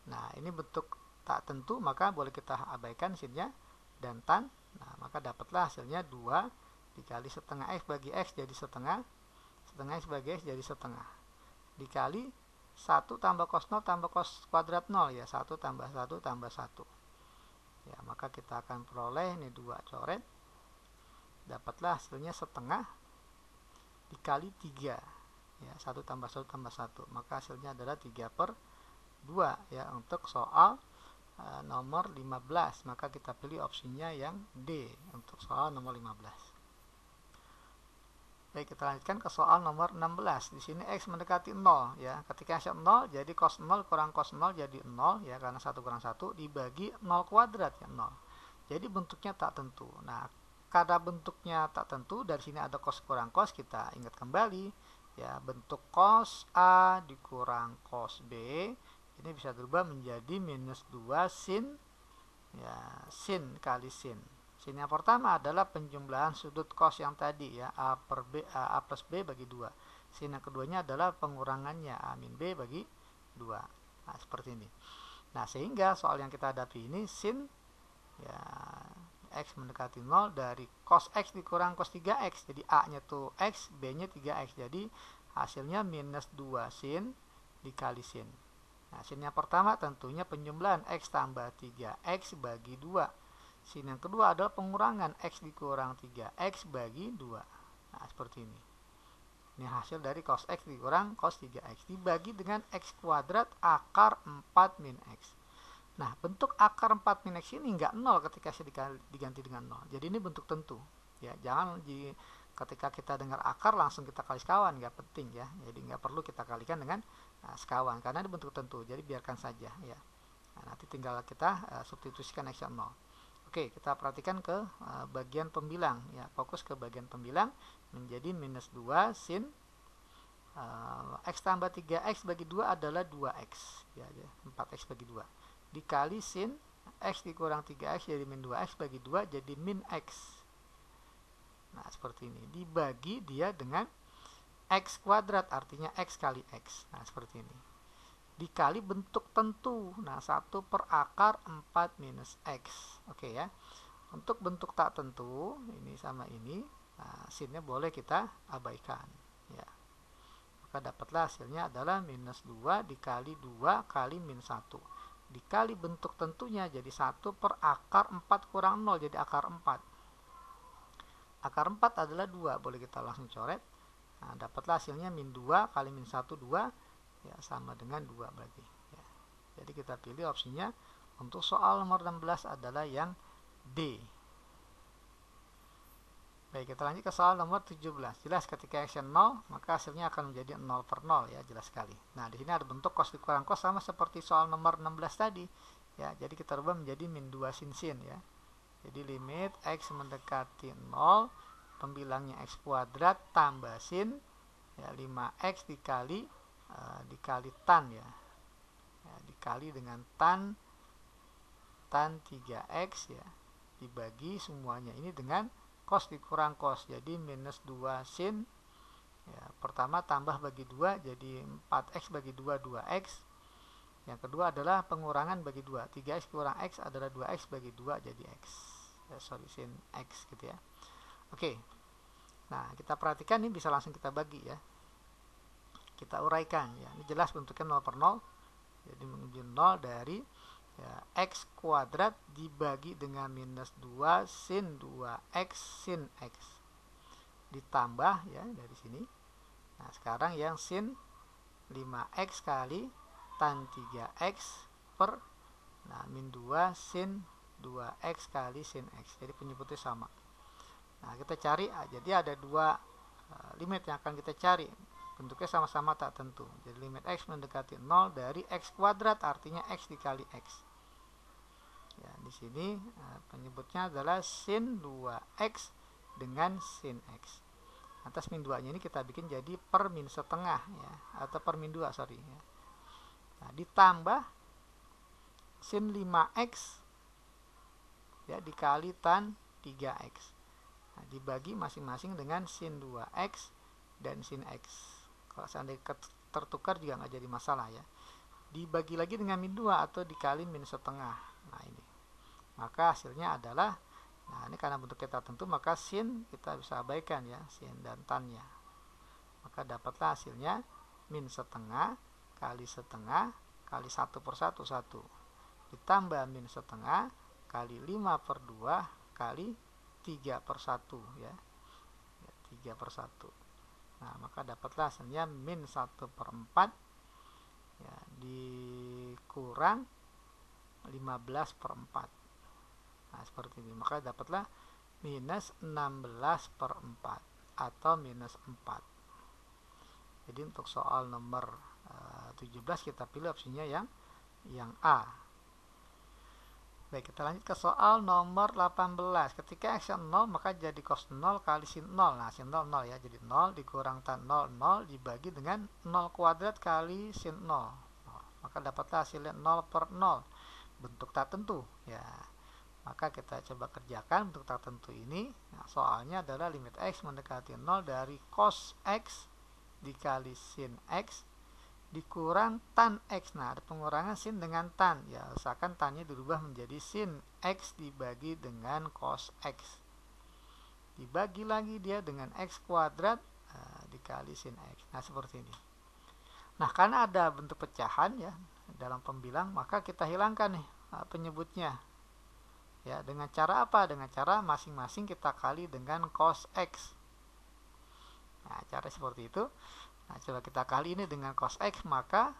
Nah, ini bentuk tak tentu, maka boleh kita abaikan sinnya dan tan. Nah, maka dapatlah hasilnya 2 dikali setengah X bagi X jadi setengah X bagi X jadi setengah dikali 1 tambah cos 0 tambah cos kuadrat 0 ya, 1 tambah 1 tambah 1 ya. Maka kita akan peroleh ini 2 coret, dapatlah hasilnya setengah dikali 3 ya, 1 tambah 1 tambah 1, maka hasilnya adalah 3 per 2 ya untuk soal nomor 15. Maka kita pilih opsinya yang D untuk soal nomor 15. Baik, kita lanjutkan ke soal nomor 16. Di sini X mendekati 0 ya. Ketika X 0 jadi cos 0 kurang cos 0 jadi 0 ya, karena 1 kurang 1 dibagi 0 kuadrat ya 0. Jadi bentuknya tak tentu. Nah, karena bentuknya tak tentu, dari sini ada cos kurang cos, kita ingat kembali ya, bentuk cos A dikurang cos B ini bisa berubah menjadi minus 2 sin ya, sin kali sin. Sin yang pertama adalah penjumlahan sudut cos yang tadi ya, A plus B bagi 2. Sin yang keduanya adalah pengurangannya A min B bagi 2. Nah, seperti ini. Nah, sehingga soal yang kita hadapi ini sin ya, X mendekati 0 dari cos X dikurang cos 3X. Jadi A-nya tuh X, B-nya 3X. Jadi hasilnya minus 2 sin dikali sin. Nah, sin yang pertama tentunya penjumlahan X tambah 3X bagi 2. Sin yang kedua adalah pengurangan X dikurang 3X bagi 2. Nah, seperti ini. Ini hasil dari cos X dikurang cos 3X dibagi dengan X kuadrat akar 4 min X. Nah, bentuk akar 4 min X ini nggak 0 ketika diganti dengan 0. Jadi ini bentuk tentu. Ya, jangan ketika kita dengar akar langsung kita kali sekawan, nggak penting ya. Jadi nggak perlu kita kalikan dengan sekawan karena ini bentuk tentu. Jadi biarkan saja ya. Nah, nanti tinggal kita substitusikan X 0. Oke, kita perhatikan ke bagian pembilang ya, fokus ke bagian pembilang menjadi minus 2 sin X tambah 3X bagi 2 adalah 2X ya, 4X bagi 2 dikali sin X dikurang 3X jadi min 2X bagi 2 jadi min X. Nah, seperti ini, dibagi dia dengan X kuadrat artinya X kali X. Nah, seperti ini. Dikali bentuk tentu. Nah, 1 per akar 4 minus X. Oke ya. Untuk bentuk tak tentu, ini sama ini, nah, sinnya boleh kita abaikan. Ya. Maka dapatlah hasilnya adalah minus 2 dikali 2 kali min 1. Dikali bentuk tentunya jadi 1 per akar 4 kurang 0, jadi akar 4. Akar 4 adalah 2, boleh kita langsung coret. Nah, dapatlah hasilnya min 2 kali min 1, 2. Ya, sama dengan 2 berarti. Ya. Jadi kita pilih opsinya untuk soal nomor 16 adalah yang D. Baik, kita lanjut ke soal nomor 17. Jelas ketika X 0, maka hasilnya akan menjadi 0 per 0 ya, jelas sekali. Nah, di sini ada bentuk cos dikurang cos sama seperti soal nomor 16 tadi. Ya, jadi kita rubah menjadi min 2 sin ya. Jadi limit X mendekati 0, pembilangnya X kuadrat tambah sin ya, 5X dikali tan ya. Ya, dikali dengan tan 3X ya, dibagi semuanya ini dengan cos dikurang cos, jadi minus 2 sin ya, pertama tambah bagi 2 jadi 4x bagi 2 2x. Yang kedua adalah pengurangan bagi 2, 3x kurang x adalah 2x bagi 2 jadi x ya, sin x gitu ya. Oke, nah kita perhatikan ini bisa langsung kita bagi ya, kita uraikan ya. Ini jelas bentuknya 0 per 0, jadi menuju 0 dari ya, X kuadrat dibagi dengan minus 2 sin 2X sin X. Ditambah ya dari sini. Nah, sekarang yang sin 5X kali tan 3X per min 2 sin 2X kali sin X. Jadi penyebutnya sama. Nah, kita cari, jadi ada dua limit yang akan kita cari. Bentuknya sama-sama tak tentu. Jadi limit X mendekati 0 dari X kuadrat artinya X dikali X. Ya, di sini penyebutnya adalah sin 2X dengan sin X. Atas min 2-nya ini kita bikin jadi per min setengah ya, atau per min 2 sorry ya. Nah, ditambah sin 5X ya dikali tan 3X. Nah, dibagi masing-masing dengan sin 2X dan sin X. Kalau seandainya tertukar juga nggak jadi masalah ya. Dibagi lagi dengan min 2 atau dikali min setengah. Nah, ini. Maka hasilnya adalah, nah ini karena bentuk kita tentu, maka sin kita bisa abaikan ya, sin dan tannya. Maka dapatlah hasilnya min setengah kali 1 per 1, 1. Ditambah min setengah kali 5 per 2 kali 3 per 1 ya. 3 per 1. Nah, maka dapatlah hasilnya min 1 per 4 ya, dikurang 15 per 4. Nah, seperti ini. Maka dapatlah minus 16 per 4 atau minus 4. Jadi untuk soal nomor 17 kita pilih opsinya yang A. Baik, kita lanjut ke soal nomor 18. Ketika X 0, maka jadi cos 0 kali sin 0. Nah, sin 0, 0 ya. Jadi 0 dikurang tan 0, 0 dibagi dengan 0 kuadrat kali sin 0. Maka dapatlah hasilnya 0 per 0. Bentuk tak tentu. Ya, maka kita coba kerjakan bentuk tak tentu ini. Nah, soalnya adalah limit X mendekati 0 dari cos X dikali sin X dikurang tan X. Nah, ada pengurangan sin dengan tan ya, usahakan tannya dirubah menjadi sin X dibagi dengan cos X, dibagi lagi dia dengan X kuadrat dikali sin X. Nah, seperti ini. Nah, karena ada bentuk pecahan ya dalam pembilang, maka kita hilangkan nih penyebutnya ya. Dengan cara apa? Dengan cara masing-masing kita kali dengan cos X. Nah, cara seperti itu. Nah, coba kita kali ini dengan cos X, maka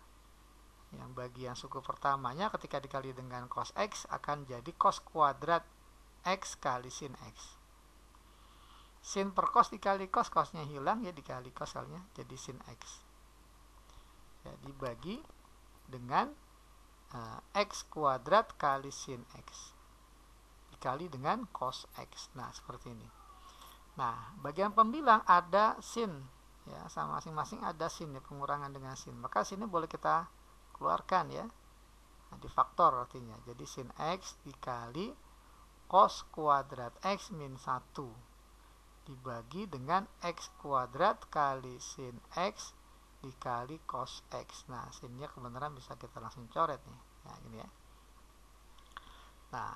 yang bagian suku pertamanya ketika dikali dengan cos X akan jadi cos kuadrat X kali sin X. Sin per cos dikali cos, cosnya hilang ya, dikali cos kalinya jadi sin X. Ya, dibagi dengan X kuadrat kali sin X dikali dengan cos X. Nah, seperti ini. Nah, bagian pembilang ada sin ya, sama masing-masing ada sin ya, pengurangan dengan sin. Maka sini boleh kita keluarkan ya. Nah, difaktor artinya. Jadi sin X dikali cos kuadrat X min 1 dibagi dengan X kuadrat kali sin X dikali cos X. Nah, sinnya kebenaran bisa kita langsung coret nih. Nah, gini ya. Nah,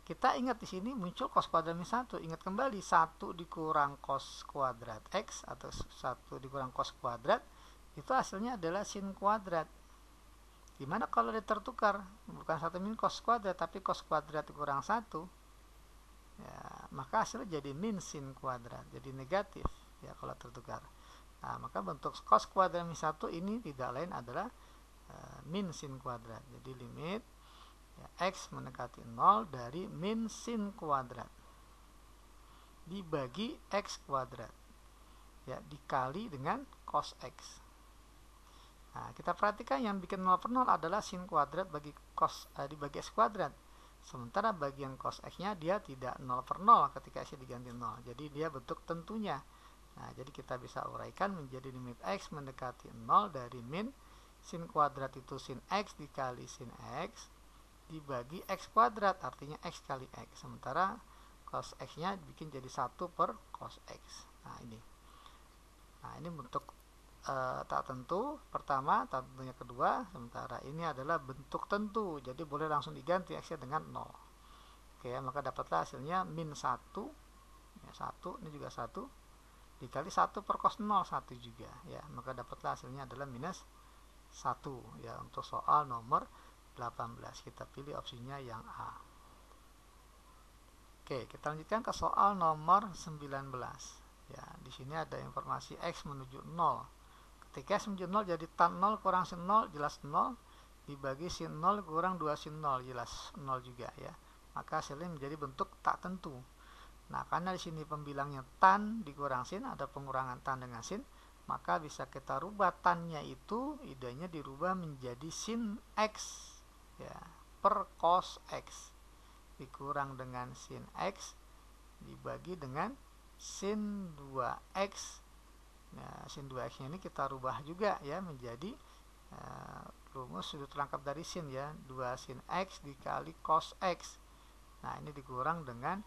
kita ingat di sini muncul cos kuadrat min 1. Ingat kembali 1 dikurang cos kuadrat X atau 1 dikurang cos kuadrat itu hasilnya adalah sin kuadrat. Dimana kalau dia tertukar bukan 1 min cos kuadrat tapi cos kuadrat dikurang 1, ya, maka hasilnya jadi min sin kuadrat, jadi negatif ya kalau tertukar. Nah, maka bentuk cos kuadrat min 1 ini tidak lain adalah min sin kuadrat. Jadi limit ya, X mendekati 0 dari min sin kuadrat dibagi X kuadrat ya, dikali dengan cos X. Nah, kita perhatikan yang bikin 0 per 0 adalah sin kuadrat bagi dibagi X kuadrat. Sementara bagian cos X-nya dia tidak 0 per 0 ketika X diganti 0. Jadi dia bentuk tentunya. Nah, jadi kita bisa uraikan menjadi limit X mendekati 0 dari min sin kuadrat itu sin X dikali sin X dibagi X kuadrat, artinya X kali X. Sementara cos X-nya dibikin jadi 1 per cos X. Nah, ini. Nah, ini bentuk tak tentu pertama, tak tentunya kedua. Sementara ini adalah bentuk tentu. Jadi boleh langsung diganti X-nya dengan 0. Oke, maka dapatlah hasilnya min 1. Ya, 1, ini juga 1. Dikali 1 per cos 0, 1 juga ya, maka dapatlah hasilnya adalah minus 1 ya. Untuk soal nomor 18 kita pilih opsinya yang A. Oke, kita lanjutkan ke soal nomor 19 ya. Di sini ada informasi X menuju 0. Ketika X menuju 0 jadi tan 0 kurang sin 0 jelas 0 dibagi sin 0 kurang 2 sin 0 jelas 0 juga ya. Maka hasilnya menjadi bentuk tak tentu. Nah, karena di sini pembilangnya tan dikurang sin, ada pengurangan tan dengan sin, maka bisa kita rubah tannya itu idenya dirubah menjadi sin X ya, per cos X dikurang dengan sin X dibagi dengan sin 2X. Nah, sin 2X ini kita rubah juga ya menjadi rumus sudut rangkap dari sin ya, 2 sin X dikali cos X. Nah, ini dikurang dengan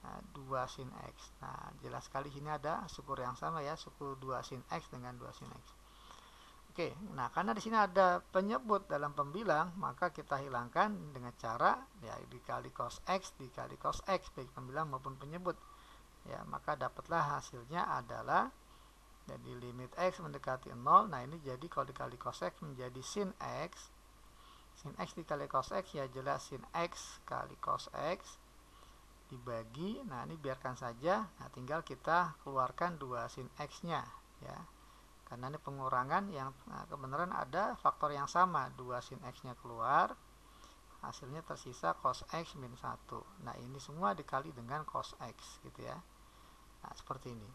2 sin X. Nah, jelas sekali sini ada syukur yang sama ya, syukur 2 sin X dengan 2 sin X. Oke, nah karena di sini ada penyebut dalam pembilang, maka kita hilangkan dengan cara ya dikali cos X dikali cos X baik pembilang maupun penyebut. Ya, maka dapatlah hasilnya adalah jadi limit X mendekati 0. Nah, ini jadi kalau dikali cos X menjadi sin X. Sin X dikali cos X ya jelas sin X kali cos X dibagi, nah ini biarkan saja, nah tinggal kita keluarkan 2 sin X nya ya, karena ini pengurangan yang kebenaran ada faktor yang sama, 2 sin X nya keluar, hasilnya tersisa cos X min 1. Nah, ini semua dikali dengan cos X gitu ya. Nah, seperti ini.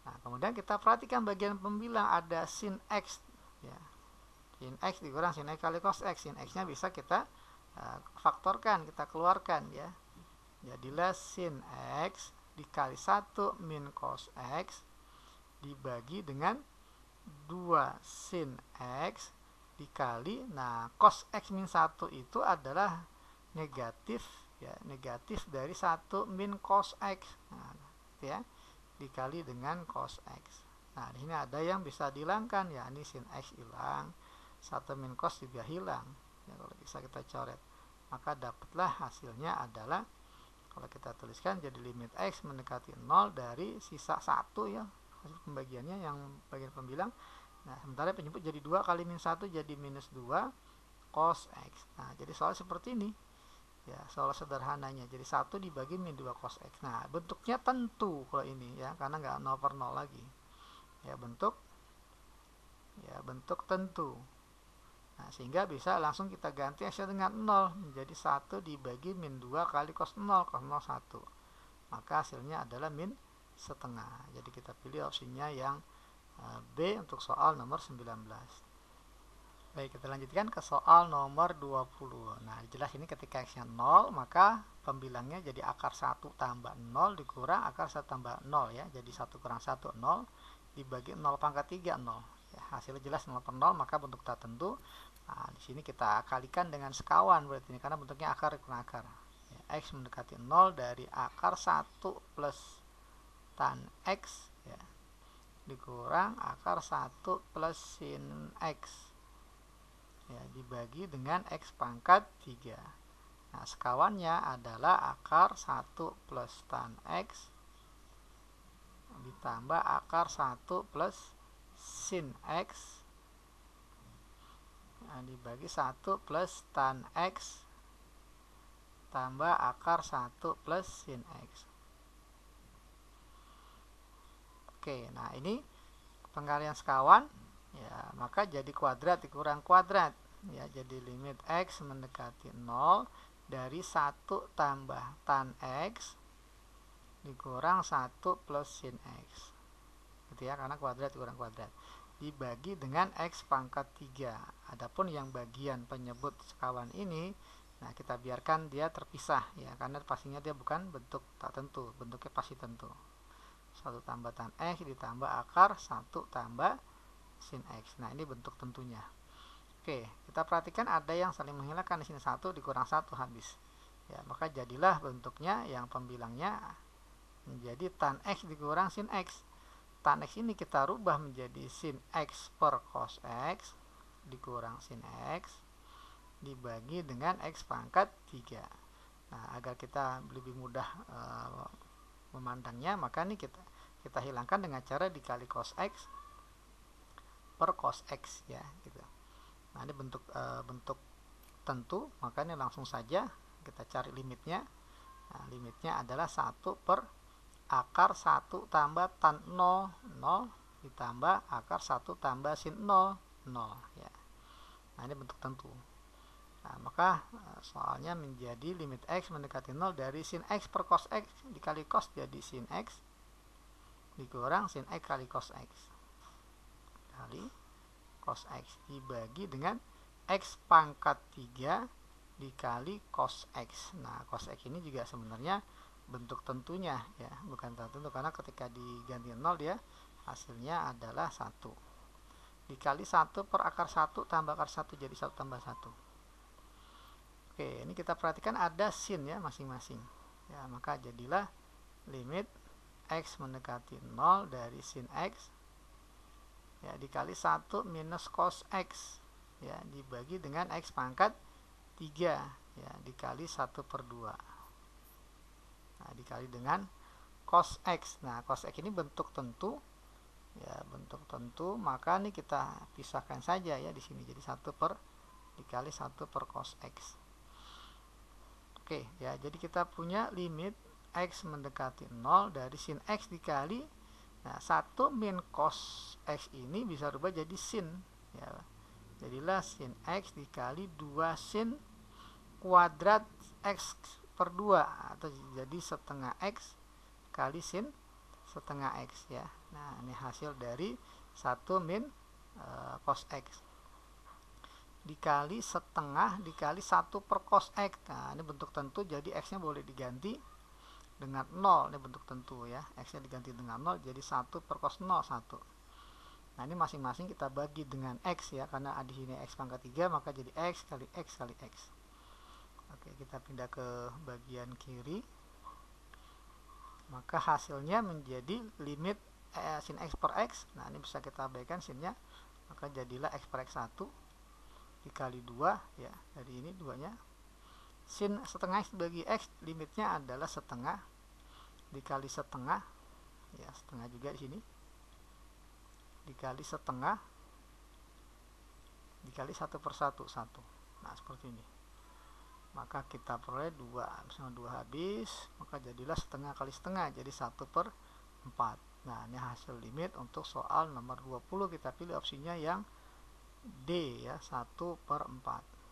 Nah, kemudian kita perhatikan bagian pembilang ada sin X ya, sin X dikurang sin X kali cos X. Sin X nya bisa kita faktorkan, kita keluarkan ya. Jadilah sin X dikali 1 min cos X dibagi dengan 2 sin X dikali, nah cos X min 1 itu adalah negatif ya, negatif dari 1 min cos X. Nah, gitu ya, dikali dengan cos X. Nah, di sini ada yang bisa dihilangkan ya, ini sin X hilang, 1 min cos juga hilang ya, kalau bisa kita coret. Maka dapatlah hasilnya adalah, kalau kita tuliskan jadi limit X mendekati 0 dari sisa 1 ya, hasil pembagiannya yang bagian pembilang. Nah, sementara penyebut jadi 2 kali min 1 jadi minus 2 cos X. Nah, jadi soal seperti ini ya, soal sederhananya jadi 1 dibagi min 2 cos X. Nah, bentuknya tentu kalau ini ya, karena nggak 0 per 0 lagi ya, bentuk tentu. Nah, sehingga bisa langsung kita ganti X dengan 0 menjadi 1 dibagi min 2 kali cos 0, cos 0 1. Maka hasilnya adalah min setengah. Jadi kita pilih opsinya yang B untuk soal nomor 19. Baik, kita lanjutkan ke soal nomor 20. Nah, jelas ini ketika X-nya 0, maka pembilangnya jadi akar 1 tambah 0 dikurang akar 1 tambah 0 ya. Jadi 1 kurang 1, 0 dibagi 0 pangkat 3, 0. Ya, hasilnya jelas 0 per 0, maka bentuk tak tentu. Nah, di sini kita kalikan dengan sekawan berarti ini, karena bentuknya akar kurang akar. Ya, X mendekati 0 dari akar 1 plus tan X ya, dikurang akar 1 plus sin X ya, dibagi dengan X pangkat 3. Nah, sekawannya adalah akar 1 plus tan X ditambah akar 1 plus sin X, nah, dibagi 1 plus tan X tambah akar 1 plus sin X. Oke, nah ini pengalihan sekawan ya, maka jadi kuadrat dikurang kuadrat ya, jadi limit X mendekati 0 dari 1 tambah tan X dikurang 1 plus sin X gitu ya, karena kuadrat dikurang kuadrat, dibagi dengan X pangkat 3. Adapun yang bagian penyebut sekawan ini, nah kita biarkan dia terpisah ya, karena pastinya dia bukan bentuk tak tentu, bentuknya pasti tentu. 1 tambah tan X ditambah akar 1 tambah sin X. Nah ini bentuk tentunya. Oke, kita perhatikan ada yang saling menghilangkan, di sini 1 dikurang 1 habis ya, maka jadilah bentuknya yang pembilangnya menjadi tan X dikurang sin X. Tan X ini kita rubah menjadi sin X per cos X dikurang sin X dibagi dengan X pangkat 3. Nah, agar kita lebih mudah memandangnya, maka ini kita hilangkan dengan cara dikali cos X per cos X ya gitu. Nah, ini bentuk tentu, maka ini langsung saja kita cari limitnya. Nah, limitnya adalah 1 per akar 1 tambah tan 0 ditambah akar 1 tambah sin 0 ya. Nah, ini bentuk tentu. Nah, maka soalnya menjadi limit X mendekati 0 dari sin X per cos X dikali cos jadi sin X dikurang sin X kali cos X kali cos X dibagi dengan X pangkat 3 dikali cos X. Nah, cos X ini juga sebenarnya bentuk tentunya ya, bukan tentu, karena ketika diganti 0 dia hasilnya adalah 1 dikali 1 per akar 1 tambah akar 1 jadi 1 tambah 1. Oke, ini kita perhatikan ada sin ya masing-masing ya, maka jadilah limit X mendekati 0 dari sin X ya dikali 1 minus cos X ya dibagi dengan X pangkat 3 ya dikali 1 per 2. Nah, dikali dengan cos X. Nah, cos X ini bentuk tentu ya, bentuk tentu, maka ini kita pisahkan saja ya di sini jadi 1 per dikali 1 per cos X. Oke ya, jadi kita punya limit X mendekati 0 dari sin X dikali, nah 1 min cos X ini bisa rubah jadi sin ya, jadilah sin X dikali 2 sin kuadrat X per 2 atau jadi setengah X kali sin setengah X ya. Nah, ini hasil dari 1 min cos X dikali setengah dikali 1 per cos X. Nah, ini bentuk tentu, jadi X nya boleh diganti dengan 0, ini bentuk tentu ya, X nya diganti dengan 0 jadi 1 per cos 0 1. Nah, ini masing-masing kita bagi dengan X ya, karena di sini X pangkat 3 maka jadi X kali X kali X. Oke, kita pindah ke bagian kiri, maka hasilnya menjadi limit sin X per X. Nah, ini bisa kita abaikan sinnya, maka jadilah X per X 1 dikali 2 ya, dari ini 2 nya sin setengah X bagi X, limitnya adalah setengah dikali setengah ya, setengah juga di sini dikali setengah dikali 1 per 1 1. Nah, seperti ini. Maka kita peroleh 2 sama 2 habis, maka jadilah setengah kali setengah jadi 1 per 4. Nah, ini hasil limit untuk soal nomor 20. Kita pilih opsinya yang D ya, 1 per 4.